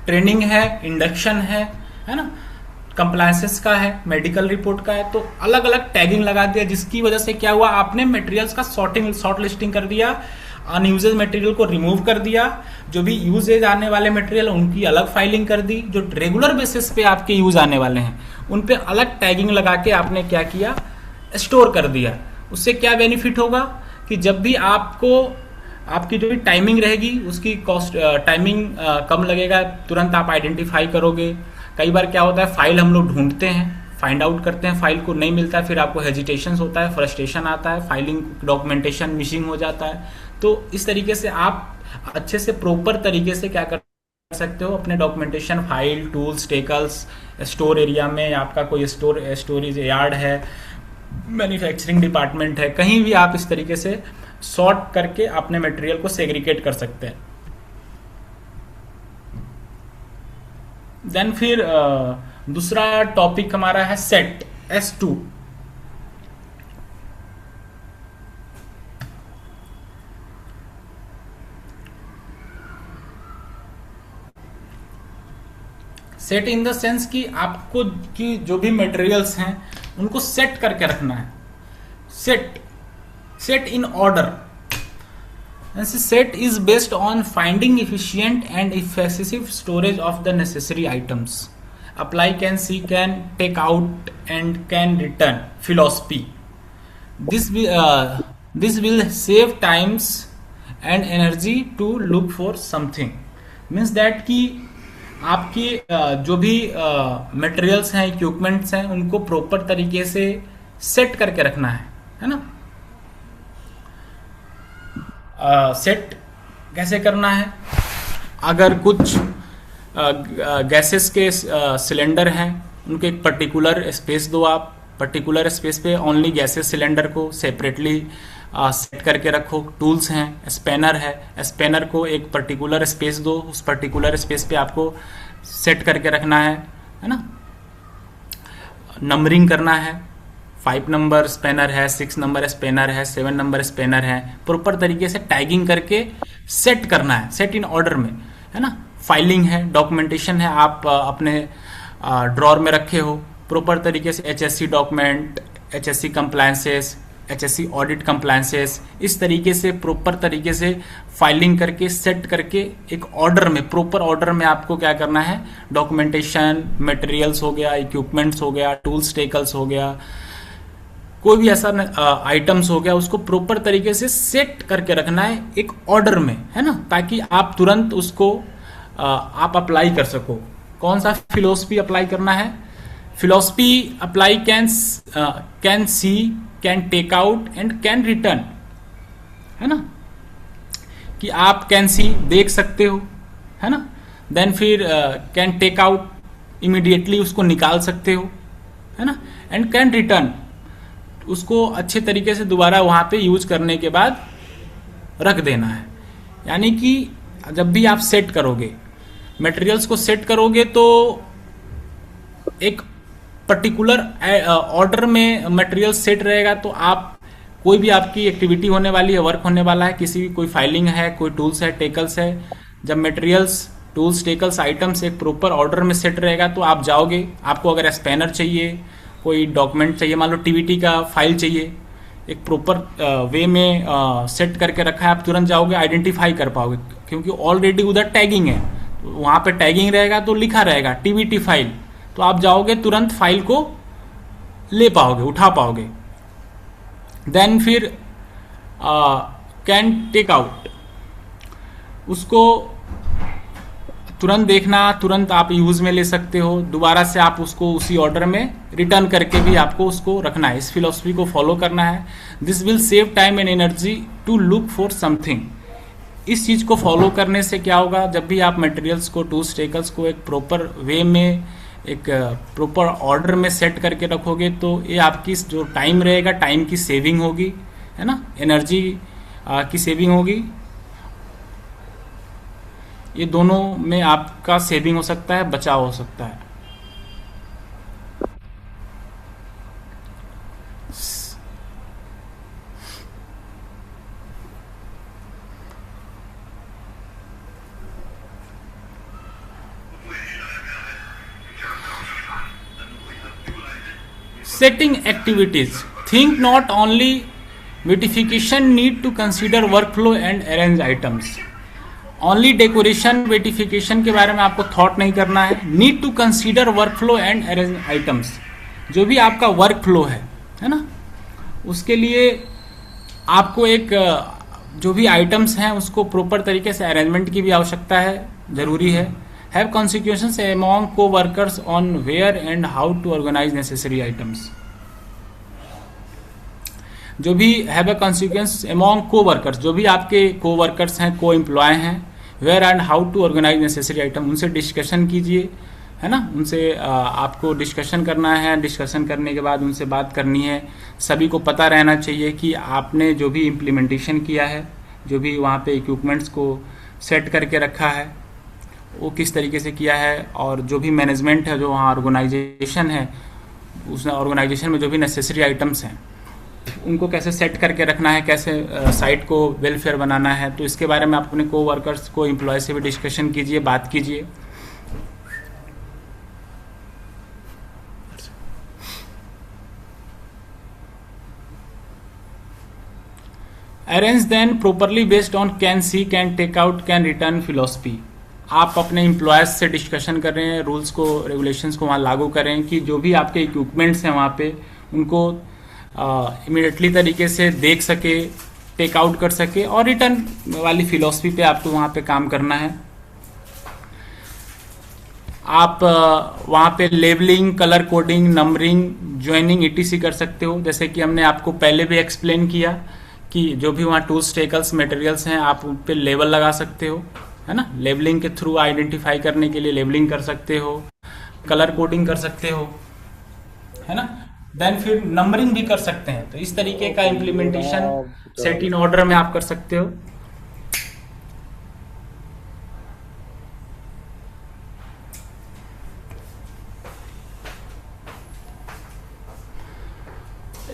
ट्रेनिंग है, इंडक्शन है ना, कंप्लायंसेस का है, मेडिकल रिपोर्ट का है, तो अलग अलग टैगिंग लगा दिया, जिसकी वजह से क्या हुआ, आपने मटेरियल्स का शॉर्ट लिस्टिंग कर दिया, अनयूजेज मटेरियल को रिमूव कर दिया, जो भी यूजेज आने वाले मटेरियल उनकी अलग फाइलिंग कर दी, जो रेगुलर बेसिस पे आपके यूज आने वाले हैं उन पे अलग टैगिंग लगा के आपने क्या किया, स्टोर कर दिया। उससे क्या बेनिफिट होगा कि जब भी आपको, आपकी जो भी टाइमिंग रहेगी उसकी कॉस्ट, टाइमिंग कम लगेगा, तुरंत आप आइडेंटिफाई करोगे। कई बार क्या होता है, फाइल हम लोग ढूंढते हैं, फाइंड आउट करते हैं, फाइल को नहीं मिलता है, फिर आपको हेजिटेशन होता है, फ्रस्ट्रेशन आता है, फाइलिंग डॉक्यूमेंटेशन मिसिंग हो जाता है। तो इस तरीके से आप अच्छे से प्रॉपर तरीके से क्या कर सकते हो, अपने documentation, file, tools, tackles, store area में आपका कोई स्टोरेज यार्ड है, मैन्युफैक्चरिंग डिपार्टमेंट है, कहीं भी आप इस तरीके से सॉर्ट करके अपने मटेरियल को सेग्रीगेट कर सकते हैं। देन फिर दूसरा टॉपिक हमारा है set, S2। Set in the sense कि आपको की जो भी मटेरियल्स हैं उनको सेट करके रखना है, set in order. Set is based on finding efficient and effective storage of the necessary items. Apply, can see, can take out and can return philosophy. This will save times and energy to look for something. Means that कि आपकी जो भी मटेरियल्स हैं, इक्विपमेंट्स हैं, उनको प्रॉपर तरीके से सेट करके रखना है ना। सेट कैसे करना है, अगर कुछ गैसेस के सिलेंडर हैं उनको एक पर्टिकुलर स्पेस दो, आप पर्टिकुलर स्पेस पे ओनली गैसेस सिलेंडर को सेपरेटली सेट करके रखो। टूल्स हैं, स्पैनर है, स्पैनर को एक पर्टिकुलर स्पेस दो, उस पर्टिकुलर स्पेस पे आपको सेट करके रखना है ना। नंबरिंग करना है, 5 नंबर स्पैनर है, 6 नंबर स्पैनर है, 7 नंबर स्पैनर है, प्रॉपर तरीके से टैगिंग करके सेट करना है, सेट इन ऑर्डर में, है ना। फाइलिंग है, डॉक्यूमेंटेशन है, आप अपने ड्रॉर में रखे हो, प्रॉपर तरीके से HSC document, HSC compliances, HSC audit compliances, इस तरीके से प्रॉपर तरीके से फाइलिंग करके सेट करके एक ऑर्डर में, प्रॉपर ऑर्डर में आपको क्या करना है, डॉक्यूमेंटेशन, मटेरियल्स हो गया, इक्विपमेंट्स हो गया, टूल्स टेकल्स हो गया, कोई भी ऐसा आइटम्स हो गया, उसको प्रॉपर तरीके से सेट करके रखना है एक ऑर्डर में, है ना, ताकि आप तुरंत उसको आप अप्लाई कर सको। कौन सा फिलोसफी अप्लाई करना है, philosophy apply can see, can take out and can return, है ना, कि आप कैन सी देख सकते हो, है ना। देन फिर कैन टेक आउट, इमीडिएटली उसको निकाल सकते हो, है ना। एंड कैन रिटर्न, उसको अच्छे तरीके से दोबारा वहां पे यूज करने के बाद रख देना है। यानी कि जब भी आप सेट करोगे, मटेरियल्स को सेट करोगे, तो एक पर्टिकुलर ऑर्डर में मटेरियल सेट रहेगा, तो आप कोई भी आपकी एक्टिविटी होने वाली है, वर्क होने वाला है, किसी भी कोई फाइलिंग है, कोई टूल्स है, टेकल्स है, जब मटेरियल्स टूल्स टेकल्स आइटम्स एक प्रॉपर ऑर्डर में सेट रहेगा तो आप जाओगे। आपको अगर स्पैनर चाहिए, कोई डॉक्यूमेंट चाहिए, मान लो टीवीटी का फाइल चाहिए, एक प्रॉपर वे में सेट करके रखा है, आप तुरंत जाओगे, आइडेंटिफाई कर पाओगे, क्योंकि ऑलरेडी उधर टैगिंग है, तो वहाँ पे टैगिंग रहेगा तो लिखा रहेगा टीवीटी फाइल, तो आप जाओगे तुरंत फाइल को ले पाओगे, उठा पाओगे। देन फिर कैन टेक आउट, उसको तुरंत देखना, तुरंत आप यूज में ले सकते हो, दोबारा से आप उसको उसी ऑर्डर में रिटर्न करके भी आपको उसको रखना है। इस फिलॉसफी को फॉलो करना है। This will save time and energy to look for something. इस चीज को फॉलो करने से क्या होगा, जब भी आप मटेरियल्स को, टूल्स टेकल्स को एक प्रॉपर वे में, एक प्रॉपर ऑर्डर में सेट करके रखोगे, तो ये आपकी जो टाइम रहेगा, टाइम की सेविंग होगी, है ना, एनर्जी की सेविंग होगी। ये दोनों में आपका सेविंग हो सकता है, बचाव हो सकता है। Setting activities. Think not only beautification, need to consider workflow and arrange items. Only decoration, beautification के बारे में आपको थॉट नहीं करना है। Need to consider workflow and arrange items. जो भी आपका वर्क फ्लो है ना, उसके लिए आपको एक जो भी आइटम्स हैं उसको प्रॉपर तरीके से अरेंजमेंट की भी आवश्यकता है, जरूरी है। Have consequences among co-workers on where and how to organize necessary items. जो भी have a consequence among co-workers, जो भी आपके co-workers हैं, co-employee हैं, where and how to organize necessary item, उनसे डिस्कशन कीजिए, है ना, उनसे आपको डिस्कशन करना है। डिस्कशन करने के बाद उनसे बात करनी है। सभी को पता रहना चाहिए कि आपने जो भी इम्प्लीमेंटेशन किया है, जो भी वहाँ पे इक्विपमेंट्स को सेट करके रखा है, वो किस तरीके से किया है, और जो भी मैनेजमेंट है, जो वहाँ ऑर्गेनाइजेशन है, उस ऑर्गेनाइजेशन में जो भी नेसेसरी आइटम्स हैं उनको कैसे सेट करके रखना है, कैसे साइट को वेलफेयर बनाना है। तो इसके बारे में आप अपने को वर्कर्स को, एम्प्लॉय से भी डिस्कशन कीजिए, बात कीजिए। Arrange then properly based on can see, can take out, can return philosophy. आप अपने एम्प्लॉयज से डिस्कशन कर रहे हैं, रूल्स को, रेगुलेशंस को वहाँ लागू करें कि जो भी आपके इक्विपमेंट्स हैं वहाँ पे उनको इमीडिएटली तरीके से देख सके, टेक आउट कर सके, और रिटर्न वाली फिलॉसफी पे आपको वहाँ पे काम करना है। आप वहाँ पे labelling, colour coding, numbering, joining ETC कर सकते हो। जैसे कि हमने आपको पहले भी एक्सप्लेन किया कि जो भी वहाँ टूल्स, टेकल्स, मटेरियल्स हैं, आप उन पे लेबल लगा सकते हो, है ना। लेबलिंग के थ्रू आइडेंटिफाई करने के लिए लेबलिंग कर सकते हो, कलर कोडिंग कर सकते हो, है ना। देन फिर नंबरिंग भी कर सकते हैं। तो इस तरीके का इम्प्लीमेंटेशन सेट इन ऑर्डर में आप कर सकते हो।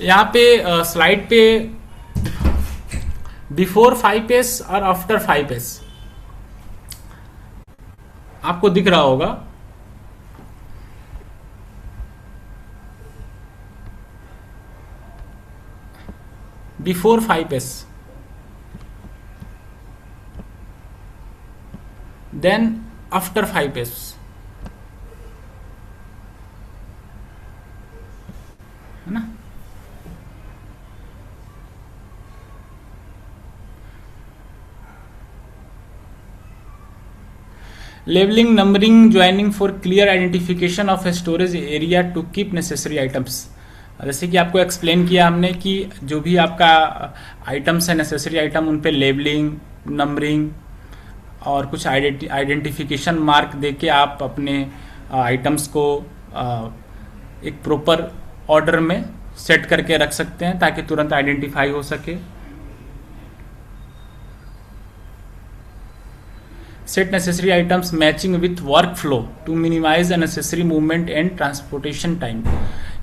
यहाँ पे स्लाइड पे बिफोर 5S और आफ्टर 5S आपको दिख रहा होगा। Before 5S, then after 5S, है ना। Labelling, numbering, joining for clear identification of storage area to keep necessary items. जैसे कि आपको एक्सप्लेन किया हमने कि जो भी आपका आइटम्स है, नेसेसरी आइटम, उन पे लेबलिंग, नंबरिंग और कुछ आइडेंटिफिकेशन मार्क देके आप अपने आइटम्स को एक प्रॉपर ऑर्डर में सेट करके रख सकते हैं ताकि तुरंत आइडेंटिफाई हो सके। set necessary items matching with workflow to minimize unnecessary movement and transportation time.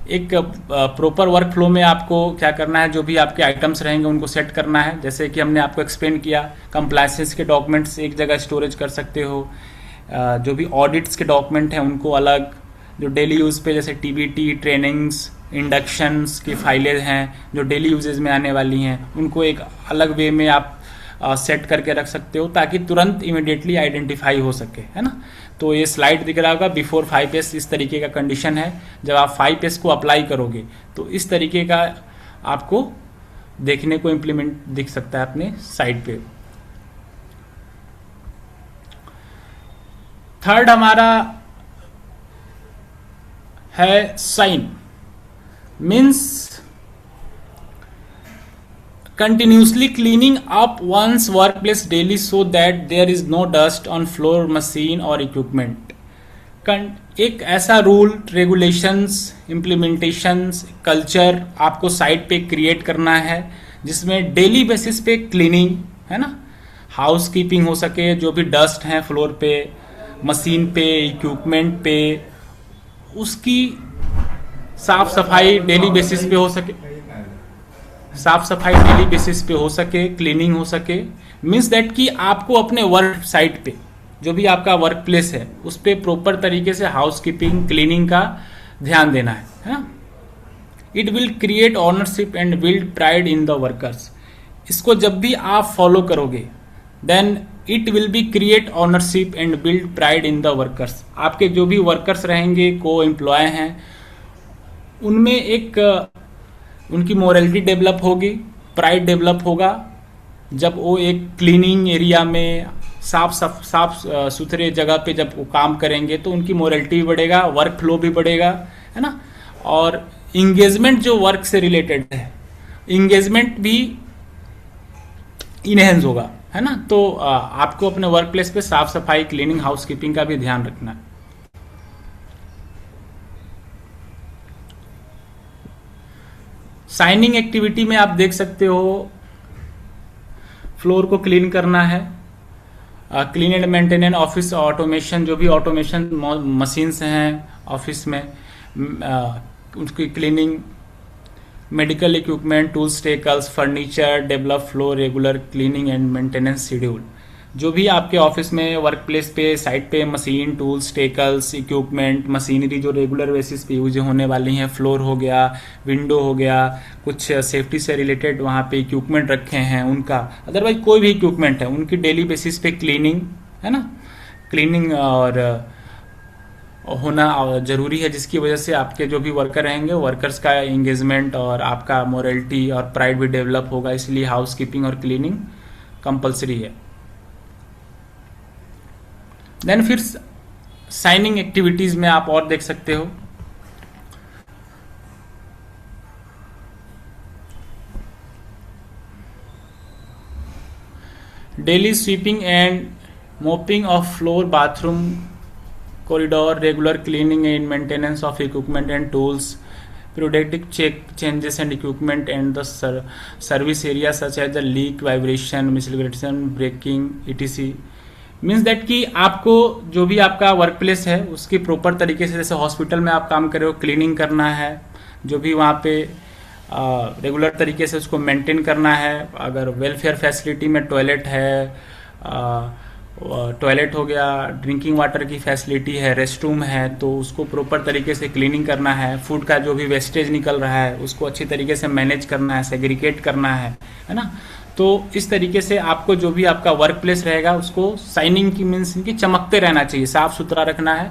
एक प्रॉपर वर्क फ्लो में आपको क्या करना है, जो भी आपके आइटम्स रहेंगे उनको सेट करना है। जैसे कि हमने आपको एक्सप्लेन किया, कंप्लायंसेस के डॉक्यूमेंट्स एक जगह स्टोरेज कर सकते हो, जो भी ऑडिट्स के डॉक्यूमेंट हैं उनको अलग, जो डेली यूज़ पे जैसे टीबीटी, ट्रेनिंग्स, इंडक्शंस की फाइलें हैं जो डेली यूजेज में आने वाली हैं, उनको एक अलग वे में आप सेट करके रख सकते हो ताकि तुरंत इमिडिएटली आइडेंटिफाई हो सके, है ना। तो ये स्लाइड दिख रहा होगा, बिफोर 5S इस तरीके का कंडीशन है। जब आप 5S को अप्लाई करोगे तो इस तरीके का आपको देखने को इम्प्लीमेंट दिख सकता है अपने साइड पे। थर्ड हमारा है shine, means continuously cleaning up one's workplace daily so that there is no dust on floor, machine और equipment। एक ऐसा रूल, रेगुलेशंस, इम्प्लीमेंटेशंस, कल्चर आपको साइट पे क्रिएट करना है जिसमें डेली बेसिस पे क्लीनिंग, है ना, हाउस कीपिंग हो सके, जो भी डस्ट है फ्लोर पे, मशीन पे, इक्विपमेंट पे, उसकी साफ सफाई डेली बेसिस पे हो सके, क्लीनिंग हो सके। मीन्स दैट कि आपको अपने वर्क साइट पे जो भी आपका वर्क प्लेस है उस पर प्रॉपर तरीके से हाउस कीपिंग, क्लीनिंग का ध्यान देना है ना। It will create ownership and build pride in the workers. इसको जब भी आप फॉलो करोगे then it will be create ownership and build pride in the workers. आपके जो भी वर्कर्स रहेंगे, को एम्प्लॉय हैं, उनमें एक उनकी मोरलिटी डेवलप होगी, प्राइड डेवलप होगा। जब वो एक क्लीनिंग एरिया में साफ सुथरे जगह पे जब वो काम करेंगे तो उनकी मोरलिटी भी बढ़ेगा, वर्क फ्लो भी बढ़ेगा, है ना। और इंगेजमेंट जो वर्क से रिलेटेड है, इंगेजमेंट भी इनहेंस होगा, है ना। तो आपको अपने वर्क प्लेस पे साफ सफाई, क्लीनिंग, हाउस कीपिंग का भी ध्यान रखना है। साइनिंग एक्टिविटी में आप देख सकते हो फ्लोर को क्लीन करना है, clean and maintenance, office automation, जो भी ऑटोमेशन मशीन्स हैं ऑफिस में उसकी cleaning, medical equipment, tools, tackles, furniture, develop flow, regular cleaning and maintenance schedule. जो भी आपके ऑफिस में, वर्क प्लेस पे, साइट पे machine, tools, tackles, equipment, machinery जो रेगुलर बेसिस पे यूज होने वाली हैं, फ्लोर हो गया, विंडो हो गया, कुछ सेफ्टी से रिलेटेड वहाँ पे इक्विपमेंट रखे हैं उनका, अदरवाइज कोई भी इक्विपमेंट है उनकी डेली बेसिस पे क्लीनिंग, है ना, क्लीनिंग और होना जरूरी है, जिसकी वजह से आपके जो भी वर्कर रहेंगे, वर्कर्स का एंगेजमेंट और आपका मोरलिटी और प्राइड भी डेवलप होगा। इसलिए हाउस कीपिंग और क्लीनिंग कंपलसरी है। देन फिर साइनिंग एक्टिविटीज में आप और देख सकते हो, daily sweeping and mopping of floor, bathroom, corridor, regular cleaning and maintenance of equipment and tools, periodic changes and equipment and the service area such as the leak, vibration, miscalculation, braking, etc. Means that कि आपको जो भी आपका वर्क प्लेस है उसकी प्रॉपर तरीके से, जैसे हॉस्पिटल में आप काम कर रहे हो, क्लीनिंग करना है, जो भी वहाँ पे रेगुलर तरीके से उसको मेंटेन करना है। अगर वेलफेयर फैसिलिटी में टॉयलेट है, टॉयलेट हो गया, ड्रिंकिंग वाटर की फैसिलिटी है, रेस्टरूम है, तो उसको प्रॉपर तरीके से क्लीनिंग करना है। फूड का जो भी वेस्टेज निकल रहा है उसको अच्छी तरीके से मैनेज करना है, सेग्रीगेट करना है ना। तो इस तरीके से आपको जो भी आपका वर्क प्लेस रहेगा उसको साइनिंग की मीन्स की चमकते रहना चाहिए, साफ सुथरा रखना है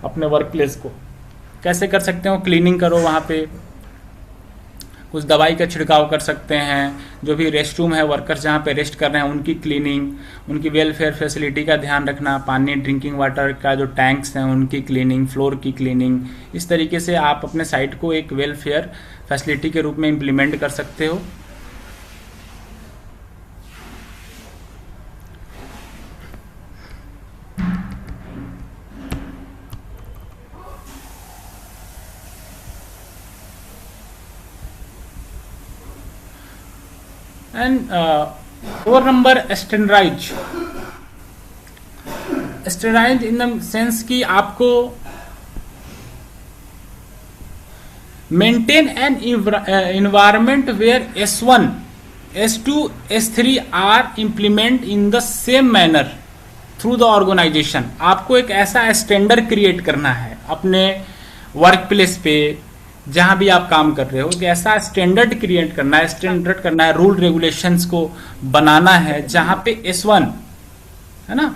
अपने वर्क प्लेस को। कैसे कर सकते हो? क्लीनिंग करो, वहाँ पे कुछ दवाई का छिड़काव कर सकते हैं। जो भी रेस्ट रूम है, वर्कर्स जहाँ पे रेस्ट कर रहे हैं उनकी क्लीनिंग, उनकी वेलफेयर फैसिलिटी का ध्यान रखना, पानी, ड्रिंकिंग वाटर का जो टैंक्स हैं उनकी क्लीनिंग, फ्लोर की क्लीनिंग। इस तरीके से आप अपने साइट को एक वेलफेयर फैसिलिटी के रूप में इम्प्लीमेंट कर सकते हो। And 4 number, standardize standardise in the sense कि आपको maintain an environment where S1, S2, S3 are implement in the same manner through the organization। आपको एक ऐसा स्टैंडर्ड क्रिएट करना है अपने वर्क प्लेस पे, जहां भी आप काम कर रहे हो, एक ऐसा स्टैंडर्ड क्रिएट करना है, स्टैंडर्ड करना है, रूल रेगुलेशंस को बनाना है, जहां पे S1 है ना,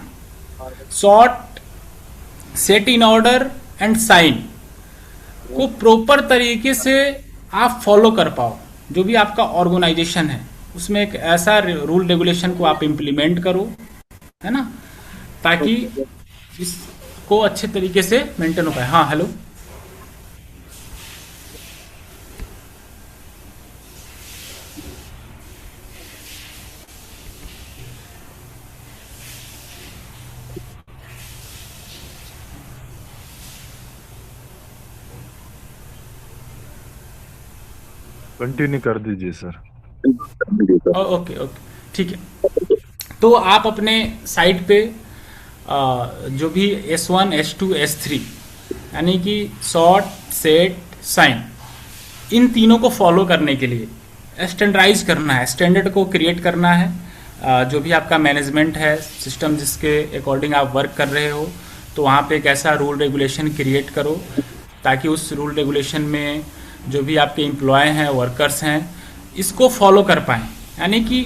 sort, set in order and shine को प्रॉपर तरीके से आप फॉलो कर पाओ। जो भी आपका ऑर्गेनाइजेशन है उसमें एक ऐसा रूल रेगुलेशन को आप इम्प्लीमेंट करो, है ना, ताकि इसको अच्छे तरीके से मेंटेन हो पाए। हाँ हेलो, कंटिन्यू कर दीजिए सर। ओके ओके ठीक है। तो आप अपने साइट पे जो भी S1, S2, S3 यानी कि सॉर्ट, सेट, साइन, इन तीनों को फॉलो करने के लिए स्टैंडर्डाइज करना है, स्टैंडर्ड को क्रिएट करना है। जो भी आपका मैनेजमेंट है, सिस्टम जिसके अकॉर्डिंग आप वर्क कर रहे हो, तो वहाँ पे एक ऐसा रूल रेगुलेशन क्रिएट करो ताकि उस रूल रेगुलेशन में जो भी आपके एम्प्लॉय हैं, वर्कर्स हैं, इसको फॉलो कर पाएँ। यानी कि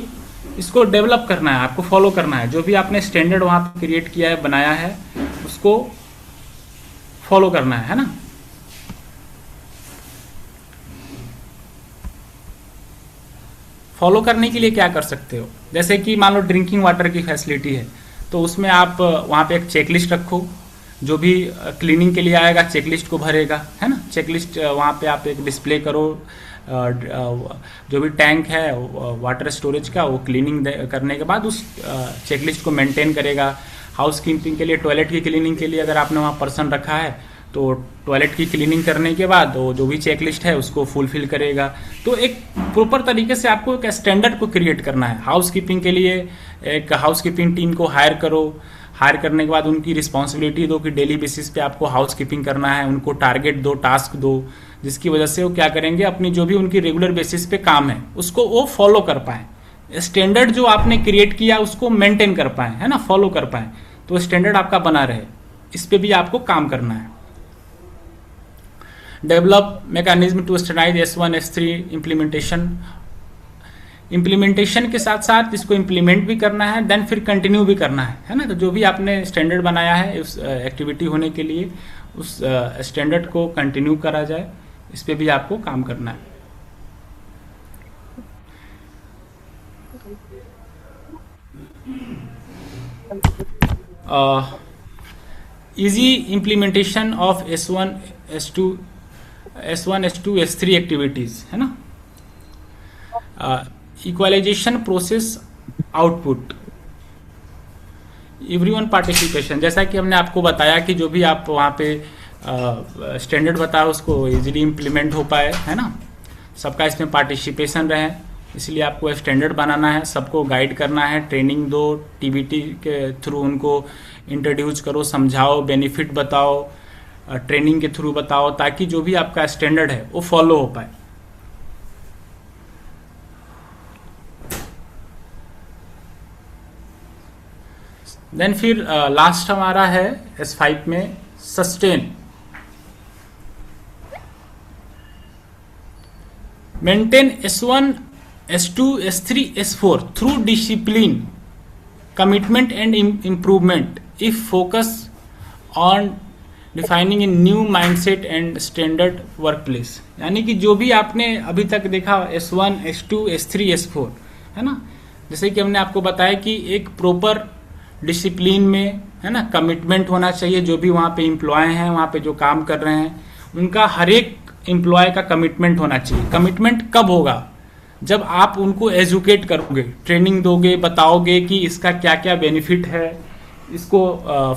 इसको डेवलप करना है, आपको फॉलो करना है। जो भी आपने स्टैंडर्ड वहाँ पे क्रिएट किया है, बनाया है, उसको फॉलो करना है ना। फॉलो करने के लिए क्या कर सकते हो, जैसे कि मान लो ड्रिंकिंग वाटर की फैसिलिटी है, तो उसमें आप वहाँ पे एक चेकलिस्ट रखो। जो भी क्लीनिंग के लिए आएगा चेकलिस्ट को भरेगा, है ना। चेकलिस्ट वहाँ पे आप एक डिस्प्ले करो। जो भी टैंक है वाटर स्टोरेज का, वो क्लीनिंग करने के बाद उस चेकलिस्ट को मेंटेन करेगा। हाउस कीपिंग के लिए, टॉयलेट की क्लीनिंग के लिए अगर आपने वहाँ पर्सन रखा है, तो टॉयलेट की क्लीनिंग करने के बाद वो जो भी चेकलिस्ट है उसको फुलफिल करेगा। तो एक प्रॉपर तरीके से आपको एक स्टैंडर्ड को क्रिएट करना है। हाउस कीपिंग के लिए एक हाउस कीपिंग टीम को हायर करो। हायर करने के बाद उनकी रिस्पॉन्सिबिलिटी दो कि डेली बेसिस पे आपको हाउस कीपिंग करना है। उनको टारगेट दो, टास्क दो, जिसकी वजह से वो क्या करेंगे, अपनी जो भी उनकी रेगुलर बेसिस पे काम है उसको वो फॉलो कर पाए। स्टैंडर्ड जो आपने क्रिएट किया उसको मेंटेन कर पाए, है ना, फॉलो कर पाए, तो स्टैंडर्ड आपका बना रहे। इस पे भी आपको काम करना है। Develop mechanism to standardise S1, S3 implementation के साथ साथ इसको इम्प्लीमेंट भी करना है, देन फिर कंटिन्यू भी करना है ना। तो जो भी आपने स्टैंडर्ड बनाया है उस एक्टिविटी होने के लिए, उस स्टैंडर्ड को कंटिन्यू करा जाए, इस पे भी आपको काम करना है। Easy implementation of S1, S2, S3 activities, है ना। Equalisation process output, everyone participation. जैसा कि हमने आपको बताया कि जो भी आप वहाँ पे स्टैंडर्ड बताया उसको इजीली इम्प्लीमेंट हो पाए, है ना, सबका इसमें पार्टिसिपेशन रहे। इसलिए आपको स्टैंडर्ड बनाना है, सबको गाइड करना है, ट्रेनिंग दो, TBT के थ्रू उनको इंट्रोड्यूस करो, समझाओ, बेनिफिट बताओ, ट्रेनिंग के थ्रू बताओ, ताकि जो भी आपका स्टैंडर्ड है वो फॉलो हो पाए। देन फिर लास्ट हमारा है S5 में sustain. Maintain S1, S2, S3, S4 through discipline, commitment and improvement if focus on defining a new mindset and standard work place. यानी कि जो भी आपने अभी तक देखा S1, S2, S3, S4, है ना, जैसे कि हमने आपको बताया कि एक प्रॉपर डिसिप्लिन में, है ना, कमिटमेंट होना चाहिए। जो भी वहाँ पे एम्प्लॉय हैं, वहाँ पे जो काम कर रहे हैं, उनका हर एक एम्प्लॉय का कमिटमेंट होना चाहिए। कमिटमेंट कब होगा, जब आप उनको एजुकेट करोगे, ट्रेनिंग दोगे, बताओगे कि इसका क्या क्या बेनिफिट है, इसको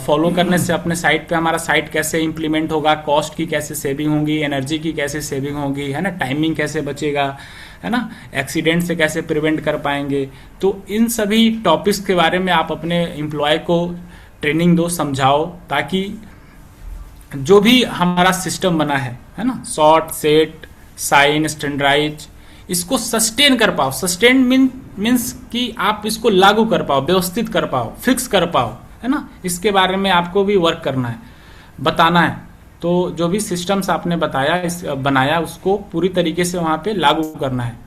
फॉलो करने से अपने साइट पे हमारा साइट कैसे इंप्लीमेंट होगा, कॉस्ट की कैसे सेविंग होगी, एनर्जी की कैसे सेविंग होगी, है ना, टाइमिंग कैसे बचेगा, है ना, एक्सीडेंट से कैसे प्रिवेंट कर पाएंगे। तो इन सभी टॉपिक्स के बारे में आप अपने एम्प्लॉय को ट्रेनिंग दो, समझाओ, ताकि जो भी हमारा सिस्टम बना है ना, सॉर्ट, सेट, साइन, स्टैंडर्डाइज, इसको सस्टेन कर पाओ। सस्टेन मीन्स कि आप इसको लागू कर पाओ, व्यवस्थित कर पाओ, फिक्स कर पाओ, है ना। इसके बारे में आपको भी वर्क करना है, बताना है। तो जो भी सिस्टम्स आपने बनाया उसको पूरी तरीके से वहां पे लागू करना है,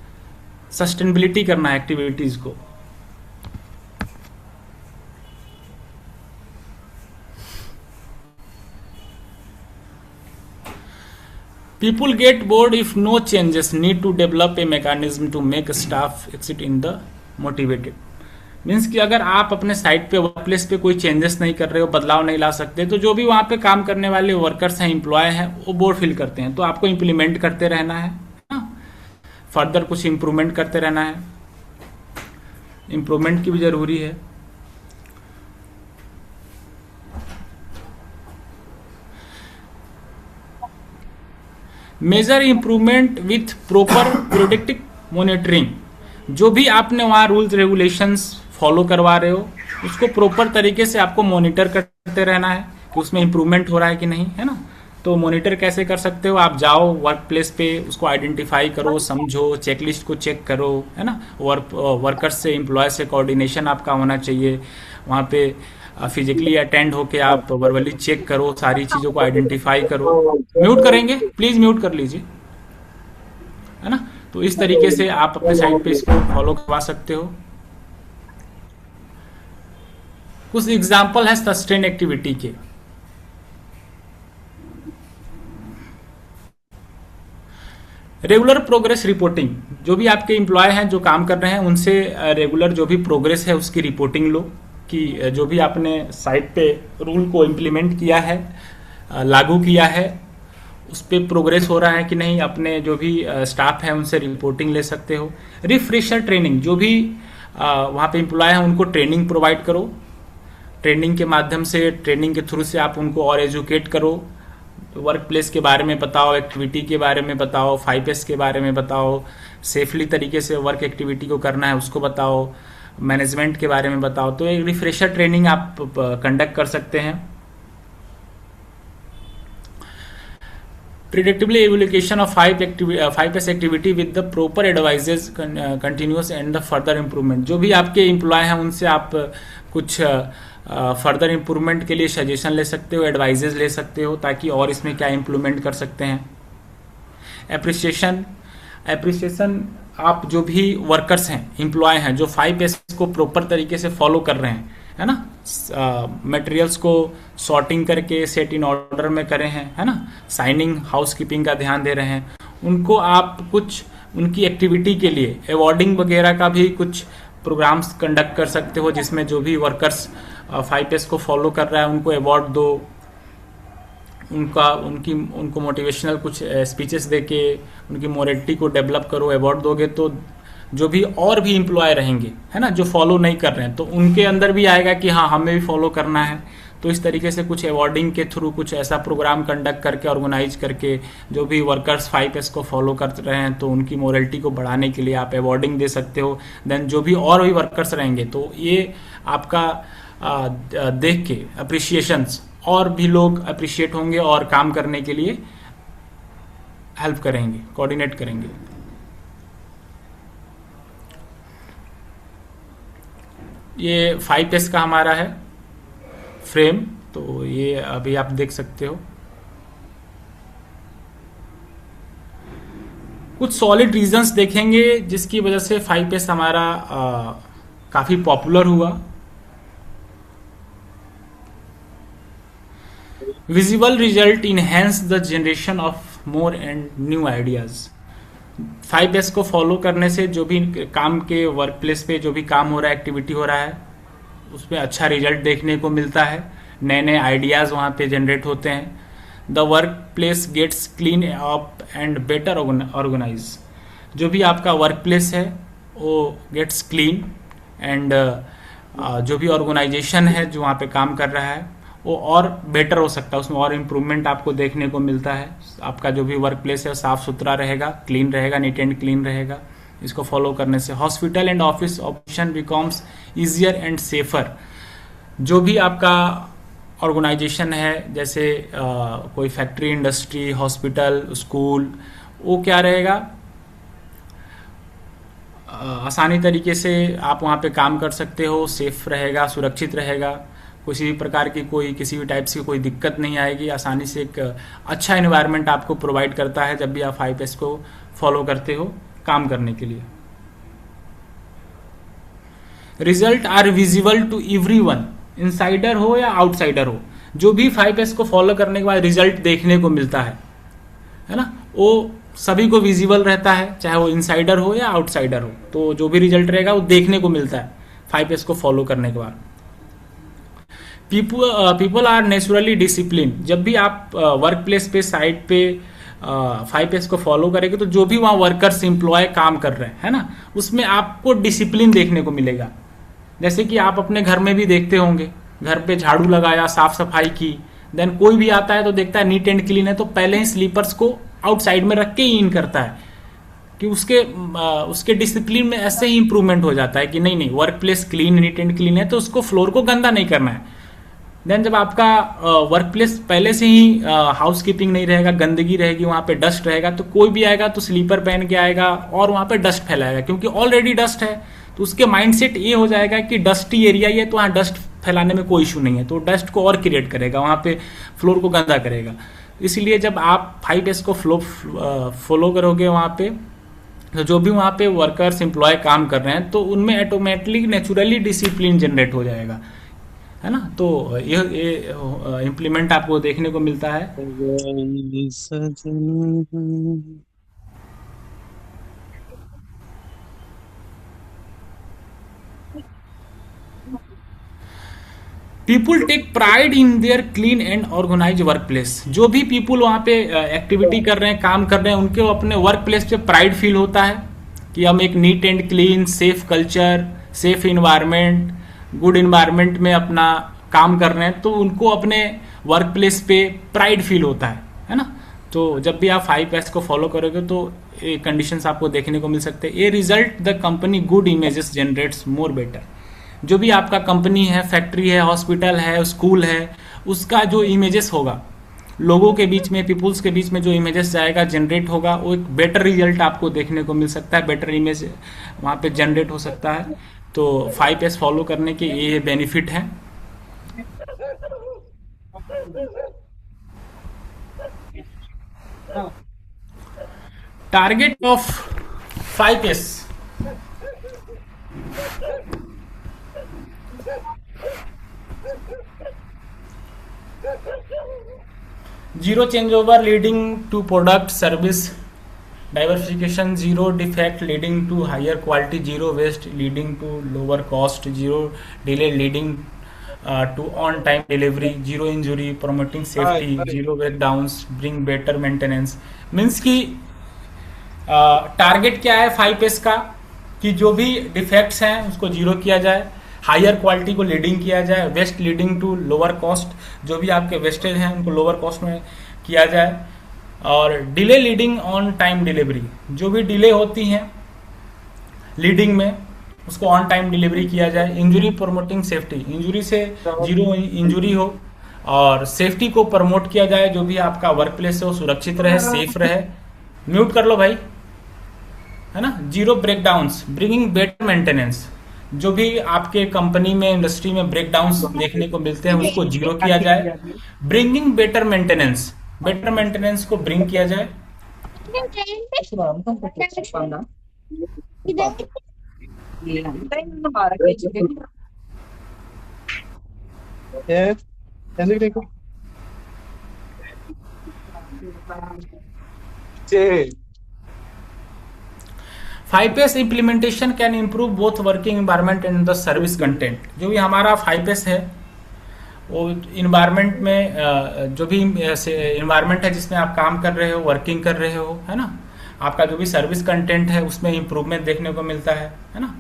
सस्टेनेबिलिटी करना है एक्टिविटीज को। People get bored if no changes. Need to develop a mechanism to make staff exit in the motivated. Means कि अगर आप अपने साइट पे, वर्क प्लेस पे कोई चेंजेस नहीं कर रहे हो, बदलाव नहीं ला सकते, तो जो भी वहां पे काम करने वाले वर्कर्स हैं, एम्प्लॉय हैं, वो बोर फील करते हैं। तो आपको इम्प्लीमेंट करते रहना है, फर्दर कुछ इम्प्रूवमेंट करते रहना है। इम्प्रूवमेंट की भी जरूरी है। Major improvement with proper productive monitoring. जो भी आपने वहां रूल्स रेगुलेशंस फॉलो करवा रहे हो, उसको प्रॉपर तरीके से आपको मॉनिटर करते रहना है कि उसमें इंप्रूवमेंट हो रहा है कि नहीं, है ना। तो मॉनिटर कैसे कर सकते हो? आप जाओ वर्क प्लेस पे, उसको आइडेंटिफाई करो, समझो, चेकलिस्ट को चेक करो, है ना। वर्कर्स से, एम्प्लॉय से कोऑर्डिनेशन आपका होना चाहिए। वहाँ पे फिजिकली अटेंड होके आप वर्बली चेक करो, सारी चीजों को आइडेंटिफाई करो। म्यूट करेंगे, प्लीज म्यूट कर लीजिए, है ना। तो इस तरीके से आप अपने साइट पे इसको फॉलो करवा सकते हो। कुछ एग्जाम्पल है सस्टेन एक्टिविटी के। Regular progress reporting. जो भी आपके एम्प्लॉय हैं जो काम कर रहे हैं, उनसे रेगुलर जो भी प्रोग्रेस है उसकी रिपोर्टिंग लो, कि जो भी आपने साइट पे रूल को इम्प्लीमेंट किया है, लागू किया है, उस पर प्रोग्रेस हो रहा है कि नहीं। अपने जो भी स्टाफ है उनसे रिपोर्टिंग ले सकते हो। Refresher training. जो भी वहाँ पे एम्प्लॉय हैं उनको ट्रेनिंग प्रोवाइड करो। ट्रेनिंग के माध्यम से, ट्रेनिंग के थ्रू से आप उनको और एजुकेट करो। वर्क प्लेस के बारे में बताओ, एक्टिविटी के बारे में बताओ, 5S के बारे में बताओ, सेफली तरीके से वर्क एक्टिविटी को करना है उसको बताओ, मैनेजमेंट के बारे में बताओ। तो एक रिफ्रेशर ट्रेनिंग आप कंडक्ट कर सकते हैं। Predictably evolution of 5S activity with the proper advises, continuous and the further improvement. जो भी आपके एम्प्लॉय हैं उनसे आप कुछ फर्दर इम्प्रूवमेंट के लिए सजेशन ले सकते हो, एडवाइजेज ले सकते हो, ताकि और इसमें क्या इम्प्रूवमेंट कर सकते हैं। एप्रिसिएशन आप जो भी वर्कर्स हैं, एम्प्लॉय हैं, जो 5S को प्रॉपर तरीके से फॉलो कर रहे हैं, है ना, मटेरियल्स को सॉर्टिंग करके सेट इन ऑर्डर में करे हैं, है ना, साइनिंग, हाउसकीपिंग का ध्यान दे रहे हैं, उनको आप कुछ उनकी एक्टिविटी के लिए अवार्डिंग वगैरह का भी कुछ प्रोग्राम्स कंडक्ट कर सकते हो, जिसमें जो भी वर्कर्स 5S को फॉलो कर रहा है उनको अवार्ड दो, उनको मोटिवेशनल कुछ स्पीचेस देके उनकी मोरालिटी को डेवलप करो। अवार्ड दोगे तो जो भी और भी एम्प्लॉय रहेंगे, है ना, जो फॉलो नहीं कर रहे हैं, तो उनके अंदर भी आएगा कि हाँ हमें भी फॉलो करना है। तो इस तरीके से कुछ अवार्डिंग के थ्रू कुछ ऐसा प्रोग्राम कंडक्ट करके, ऑर्गेनाइज करके, जो भी वर्कर्स 5S को फॉलो कर रहे हैं तो उनकी मोरालिटी को बढ़ाने के लिए आप अवार्डिंग दे सकते हो। देन जो भी और भी वर्कर्स रहेंगे तो ये आपका देख के अप्रिशिएशंस, और भी लोग अप्रिशिएट होंगे और काम करने के लिए हेल्प करेंगे, कोऑर्डिनेट करेंगे। ये 5S का हमारा है फ्रेम, तो ये अभी आप देख सकते हो। कुछ सॉलिड रीजंस देखेंगे जिसकी वजह से 5S हमारा काफी पॉपुलर हुआ। Visible result enhance the generation of more and new ideas. 5S को फॉलो करने से जो भी काम के वर्क प्लेस पे जो भी काम हो रहा है, एक्टिविटी हो रहा है, उसमें अच्छा रिजल्ट देखने को मिलता है। नए नए आइडियाज वहाँ पे जनरेट होते हैं। The work place gets clean up and better organise. जो भी आपका वर्क प्लेस है वो गेट्स क्लीन एंड जो भी ऑर्गेनाइजेशन है जो वहाँ पे काम कर रहा है वो और बेटर हो सकता है, उसमें और इम्प्रूवमेंट आपको देखने को मिलता है। आपका जो भी वर्क प्लेस है साफ सुथरा रहेगा, क्लीन रहेगा, नीट एंड क्लीन रहेगा। इसको फॉलो करने से hospital and office operation becomes easier and safer. जो भी आपका ऑर्गेनाइजेशन है, जैसे कोई फैक्ट्री, इंडस्ट्री, हॉस्पिटल, स्कूल, वो क्या रहेगा, आसानी तरीके से आप वहाँ पे काम कर सकते हो, सेफ रहेगा, सुरक्षित रहेगा, किसी भी प्रकार की किसी भी टाइप से कोई दिक्कत नहीं आएगी, आसानी से एक अच्छा एनवायरनमेंट आपको प्रोवाइड करता है जब भी आप 5S को फॉलो करते हो काम करने के लिए। Result are visible to everyone, insider हो या आउटसाइडर हो, जो भी 5S को फॉलो करने के बाद रिजल्ट देखने को मिलता है ना, वो सभी को विजिबल रहता है, चाहे वो इनसाइडर हो या आउटसाइडर हो। तो जो भी रिजल्ट रहेगा वो देखने को मिलता है 5S को फॉलो करने के बाद। पीपल आर नेचुरली डिसिप्लिन, जब भी आप वर्क प्लेस पे, साइट पे 5S को फॉलो करेंगे तो जो भी वहाँ वर्कर्स, एम्प्लॉय काम कर रहे हैं, है ना, उसमें आपको डिसिप्लिन देखने को मिलेगा। जैसे कि आप अपने घर में भी देखते होंगे, घर पे झाड़ू लगाया, साफ सफाई की, देन कोई भी आता है तो देखता है नीट एंड क्लीन है, तो पहले ही स्लीपर्स को आउटसाइड में रख के ही इन करता है कि उसके डिसिप्लिन में ऐसे ही इंप्रूवमेंट हो जाता है कि नहीं work place clean, neat and clean है तो उसको फ्लोर को गंदा नहीं करना है। देन जब आपका वर्क प्लेस पहले से ही हाउस कीपिंग नहीं रहेगा, गंदगी रहेगी, वहाँ पे डस्ट रहेगा, तो कोई भी आएगा तो स्लीपर पहन के आएगा और वहाँ पे डस्ट फैलाएगा, क्योंकि ऑलरेडी डस्ट है। तो उसके माइंडसेट ये हो जाएगा कि डस्टी एरिया ही है तो वहाँ डस्ट फैलाने में कोई इशू नहीं है, तो डस्ट को और क्रिएट करेगा, वहाँ पे फ्लोर को गंदा करेगा। इसलिए जब आप 5S को फॉलो करोगे वहाँ पे, तो जो भी वहाँ पे वर्कर्स, एम्प्लॉय काम कर रहे हैं तो उनमें ऑटोमेटिकली नेचुरली डिसिप्लिन जनरेट हो जाएगा, है ना। तो ये इम्प्लीमेंट आपको देखने को मिलता है। People take pride in their clean and organise work place, जो भी पीपुल वहाँ पे एक्टिविटी कर रहे हैं, काम कर रहे हैं, उनके अपने वर्क प्लेस पे प्राइड फील होता है कि हम एक neat and clean, safe culture, safe environment, good environment में अपना काम कर रहे हैं, तो उनको अपने वर्क प्लेस पे प्राइड फील होता है ना। तो जब भी आप 5S को फॉलो करोगे तो ये कंडीशंस आपको देखने को मिल सकते हैं। ये result the company good images generates more better, जो भी आपका कंपनी है, फैक्ट्री है, हॉस्पिटल है, स्कूल है, उसका जो इमेजेस होगा लोगों के बीच में, पीपुल्स के बीच में जो इमेजेस जाएगा, जनरेट होगा, वो एक बेटर रिजल्ट आपको देखने को मिल सकता है, बेटर इमेज वहाँ पे जनरेट हो सकता है। तो 5S फॉलो करने के ये बेनिफिट है। Target of 5S, zero change over leading to product service diversification, zero defect leading to higher quality, zero waste leading to lower cost, zero delay leading to on time delivery, zero injury, promoting safety, zero breakdowns, bring better maintenance. Means कि टारगेट क्या है 5S का कि जो भी डिफेक्ट्स हैं उसको जीरो किया जाए, हायर क्वालिटी को लीडिंग किया जाए, waste leading to lower cost, जो भी आपके वेस्टेज हैं उनको लोअर कॉस्ट में किया जाए, और delay leading on time delivery, जो भी डिले होती हैं लीडिंग में उसको ऑन टाइम डिलीवरी किया जाए, इंजुरी प्रमोटिंग सेफ्टी, इंजुरी से जीरो इंजुरी हो, और सेफ्टी को प्रमोट किया जाए, जो भी आपका वर्क प्लेस है वो सुरक्षित रहे, सेफ रहे। म्यूट कर लो भाई, है ना। Zero breakdowns, bringing better maintenance, जो भी आपके कंपनी में, इंडस्ट्री में ब्रेकडाउन्स देखने को मिलते हैं उसको जीरो किया जाए। Bringing better maintenance, better maintenance को ब्रिंग किया जाए। Five S implementation can improve both working environment and the service content. जो भी हमारा 5S है वो इन्वायरमेंट में, जो भी इन्वायरमेंट है जिसमें आप काम कर रहे हो, वर्किंग कर रहे हो, है ना, आपका जो भी सर्विस कंटेंट है उसमें इम्प्रूवमेंट देखने को मिलता है ना।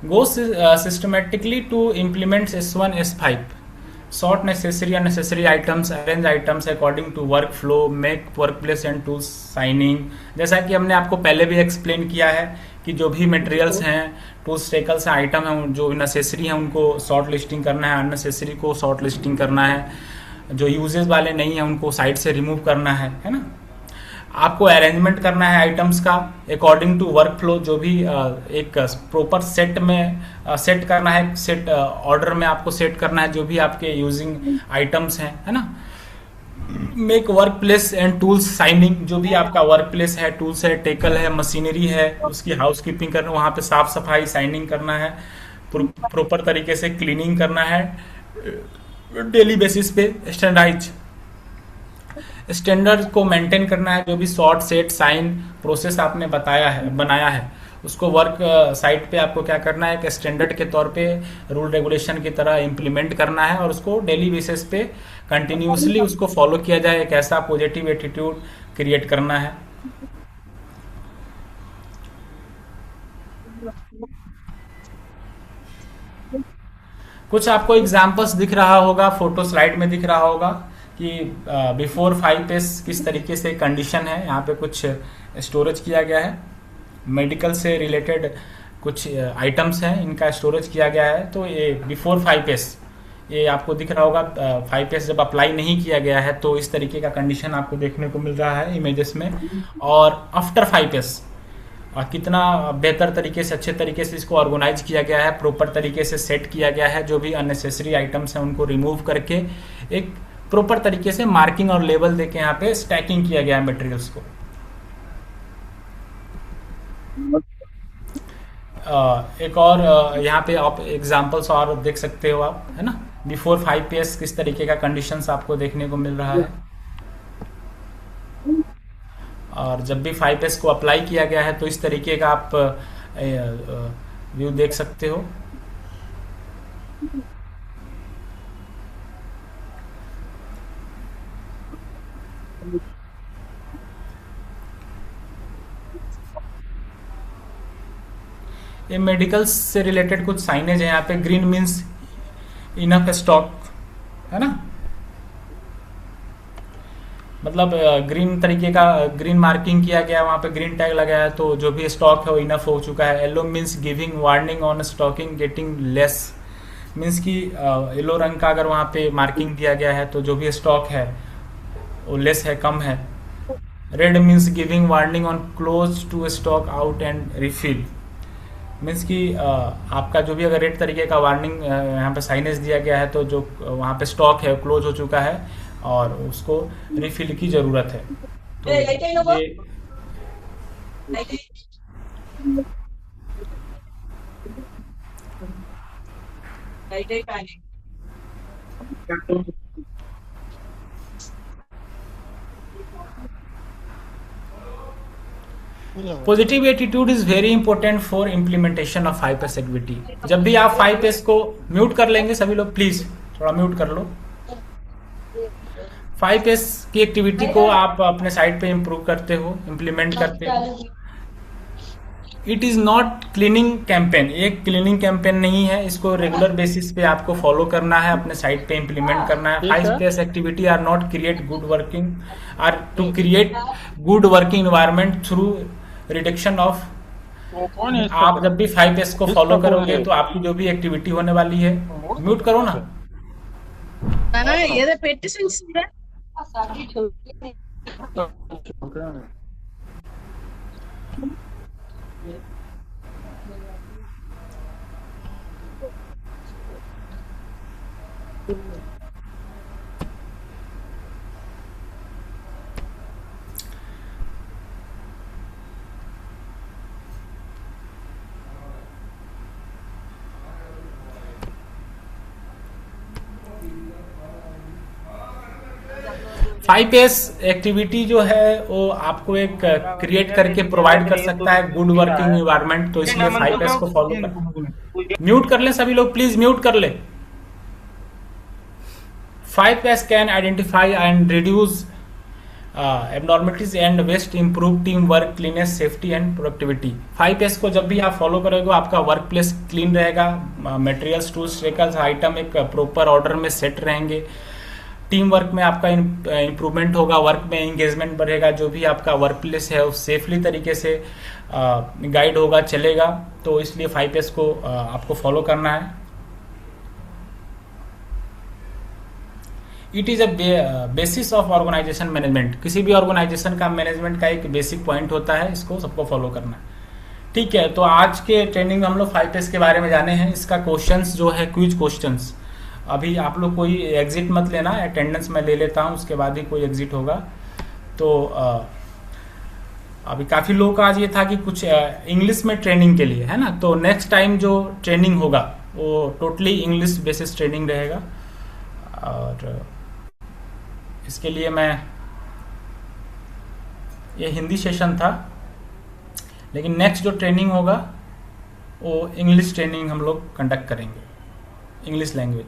Go systematically to implement S1, S5. Sort necessary and unnecessary items, arrange items according to workflow, make workplace and tools signing। जैसा कि हमने आपको पहले भी एक्सप्लेन किया है कि जो भी मटेरियल्स हैं, टूल्स टेकल्स हैं, आइटम हैं, जो नेसेसरी हैं उनको शॉर्ट लिस्टिंग करना है, अननेसेसरी को शॉर्ट लिस्टिंग करना है, जो यूजेस वाले नहीं हैं उनको साइट से रिमूव करना है ना। आपको अरेंजमेंट करना है आइटम्स का अकॉर्डिंग टू वर्क फ्लो, जो भी एक प्रॉपर सेट में सेट करना है, सेट ऑर्डर में आपको सेट करना है जो भी आपके यूजिंग आइटम्स हैं, है ना। Make work place and tools signing, जो भी आपका वर्क प्लेस है, टूल्स है, टेकल है, मशीनरी है, उसकी हाउस कीपिंग करना, वहाँ पे साफ सफाई साइनिंग करना है, प्रॉपर तरीके से क्लीनिंग करना है डेली बेसिस पे, स्टैंडर्ड को मेंटेन करना है। जो भी शॉर्ट सेट साइन प्रोसेस आपने बनाया है उसको वर्क साइट पे आपको क्या करना है, एक स्टैंडर्ड के तौर पे रूल रेगुलेशन की तरह इम्प्लीमेंट करना है और उसको डेली बेसिस पे कंटिन्यूसली उसको फॉलो किया जाए। एक ऐसा पॉजिटिव एटीट्यूड क्रिएट करना है। कुछ आपको एग्जांपल्स दिख रहा होगा, फोटो स्लाइड में दिख रहा होगा कि बिफोर 5S किस तरीके से कंडीशन है। यहाँ पे कुछ स्टोरेज किया गया है, मेडिकल से रिलेटेड कुछ आइटम्स हैं, इनका स्टोरेज किया गया है। तो ये बिफोर 5S ये आपको दिख रहा होगा। 5S जब अप्लाई नहीं किया गया है तो इस तरीके का कंडीशन आपको देखने को मिल रहा है इमेजेस में। और आफ्टर 5S कितना बेहतर तरीके से, अच्छे तरीके से इसको ऑर्गेनाइज किया गया है, प्रॉपर तरीके से सेट किया गया है। जो भी अननेसेसरी आइटम्स हैं उनको रिमूव करके एक प्रॉपर तरीके से मार्किंग और लेबल देके यहाँ पे स्टैकिंग किया गया है मटेरियल्स को। एक और यहाँ पे आप एग्जांपल्स और देख सकते हो आप, है ना। बिफोर 5S किस तरीके का कंडीशंस आपको देखने को मिल रहा है, और जब भी 5S को अप्लाई किया गया है तो इस तरीके का आप व्यू देख सकते हो। ये मेडिकल से रिलेटेड कुछ साइनेज है यहाँ पे। ग्रीन मीन्स इनफ स्टॉक, है ना, मतलब ग्रीन तरीके का ग्रीन मार्किंग किया गया, वहाँ पे ग्रीन टैग लगाया है तो जो भी स्टॉक है वो इनफ हो चुका है। Yellow means giving warning on stocking getting less, means कि येलो रंग का अगर वहाँ पे मार्किंग दिया गया है तो जो भी स्टॉक है वो लेस है, कम है। Red means giving warning on close to stock out and refill, means कि आपका जो भी अगर रेड तरीके का वार्निंग यहाँ पे साइनेज दिया गया है तो जो वहाँ पे स्टॉक है क्लोज हो चुका है और उसको रिफिल की जरूरत है। तो positive attitude is very important for implementation of 5S activity. जब भी आप 5S को म्यूट कर लेंगे, सभी लोग प्लीज थोड़ा म्यूट कर लो। 5S की एक्टिविटी को आप अपने साइट पे इम्प्रूव करते हो, इम्प्लीमेंट करते हो। It is not cleaning campaign, एक क्लीनिंग कैंपेन नहीं है। इसको रेगुलर बेसिस पे आपको फॉलो करना है, अपने साइट पे इम्प्लीमेंट करना है। 5S activity are not create good working, are to create good working environment through reduction of. आप जब भी 5S को फॉलो करोगे तो आपकी जो भी एक्टिविटी होने वाली है, म्यूट करो ना। फाइव एस एक्टिविटी जो है वो आपको एक क्रिएट करके प्रोवाइड कर सकता है गुड वर्किंग एनवायरनमेंट। तो इसलिए 5S को फॉलो कर, म्यूट कर ले सभी लोग, प्लीज म्यूट कर ले। 5S can identify and reduce abnormalities and waste, improve team work, cleanness, safety and productivity. 5S को जब भी आप फॉलो करोगे आपका वर्क प्लेस क्लीन रहेगा, मटेरियल्स, टूल्स, टेकल्स, आइटम एक प्रॉपर ऑर्डर में सेट रहेंगे, टीम वर्क में आपका इम्प्रूवमेंट होगा, वर्क में एंगेजमेंट बढ़ेगा, जो भी आपका वर्क प्लेस है वो सेफली तरीके से गाइड होगा, चलेगा। तो इसलिए 5S को आपको फॉलो करना है। It is a basis of organization management. किसी भी ऑर्गेनाइजेशन का मैनेजमेंट का एक बेसिक पॉइंट होता है, इसको सबको फॉलो करना है। ठीक है, तो आज के ट्रेनिंग में हम लोग 5S के बारे में जाने हैं। इसका क्वेश्चंस जो है क्विज क्वेश्चंस, अभी आप लोग कोई एग्जिट मत लेना, अटेंडेंस मैं ले लेता हूँ, उसके बाद ही कोई एग्जिट होगा। तो अभी काफ़ी लोगों का आज ये था कि कुछ इंग्लिश में ट्रेनिंग के लिए, है ना। तो नेक्स्ट टाइम जो ट्रेनिंग होगा वो टोटली इंग्लिश बेसिस ट्रेनिंग रहेगा। और इसके लिए मैं, ये हिंदी सेशन था, लेकिन नेक्स्ट जो ट्रेनिंग होगा वो इंग्लिश ट्रेनिंग हम लोग कंडक्ट करेंगे, इंग्लिश लैंग्वेज।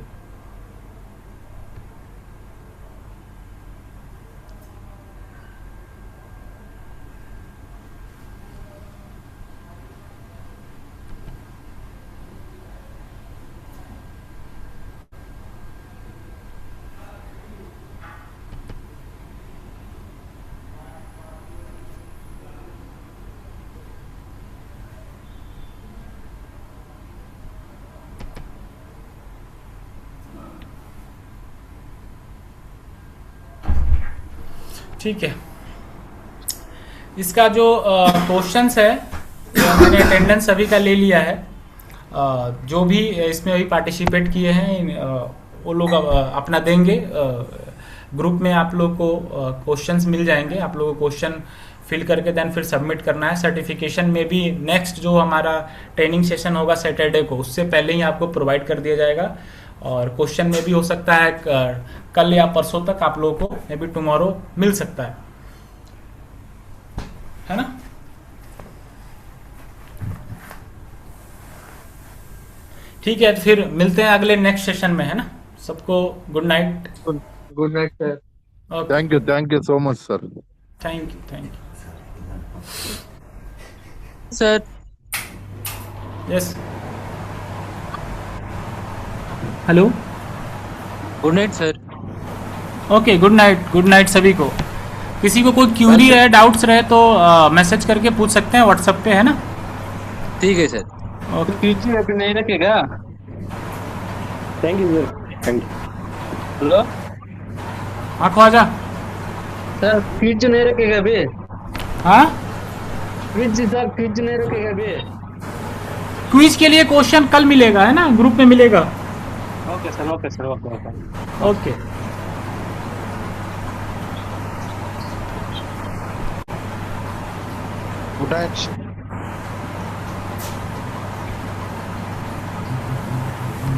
ठीक है, इसका जो क्वेश्चंस है मैंने अटेंडेंस सभी का ले लिया है। जो भी इसमें अभी पार्टिसिपेट किए हैं वो लोग अपना देंगे। ग्रुप में आप लोग को क्वेश्चंस मिल जाएंगे, आप लोगों को क्वेश्चन फिल करके देन फिर सबमिट करना है। सर्टिफिकेशन में भी नेक्स्ट जो हमारा ट्रेनिंग सेशन होगा सैटरडे को, उससे पहले ही आपको प्रोवाइड कर दिया जाएगा। और क्वेश्चन में भी हो सकता है कल या परसों तक आप लोगों को, मे बी टुमारो मिल सकता है ना। ठीक है, तो फिर मिलते हैं अगले नेक्स्ट सेशन में, है ना। सबको good night. Good night sir. Thank you so much sir. Thank you sir. Yes, hello, good night sir. Okay, good night सभी को। किसी को कोई क्यूरी है, डाउट्स रहे तो मैसेज करके पूछ सकते हैं व्हाट्सएप पे, है ना। ठीक है सर। ओके, पीछे अभी नहीं रखेगा। Thank you sir, thank you. Hello, हाँ ख्वाजा। सर क्विज नहीं रखेगा अभी। हाँ, क्विज सर, क्विज नहीं रखेगा अभी। क्विज के लिए क्वेश्चन कल मिलेगा, है ना, ग्रुप में मिलेगा। Okay sir, okay sir, okay okay okay. Good night.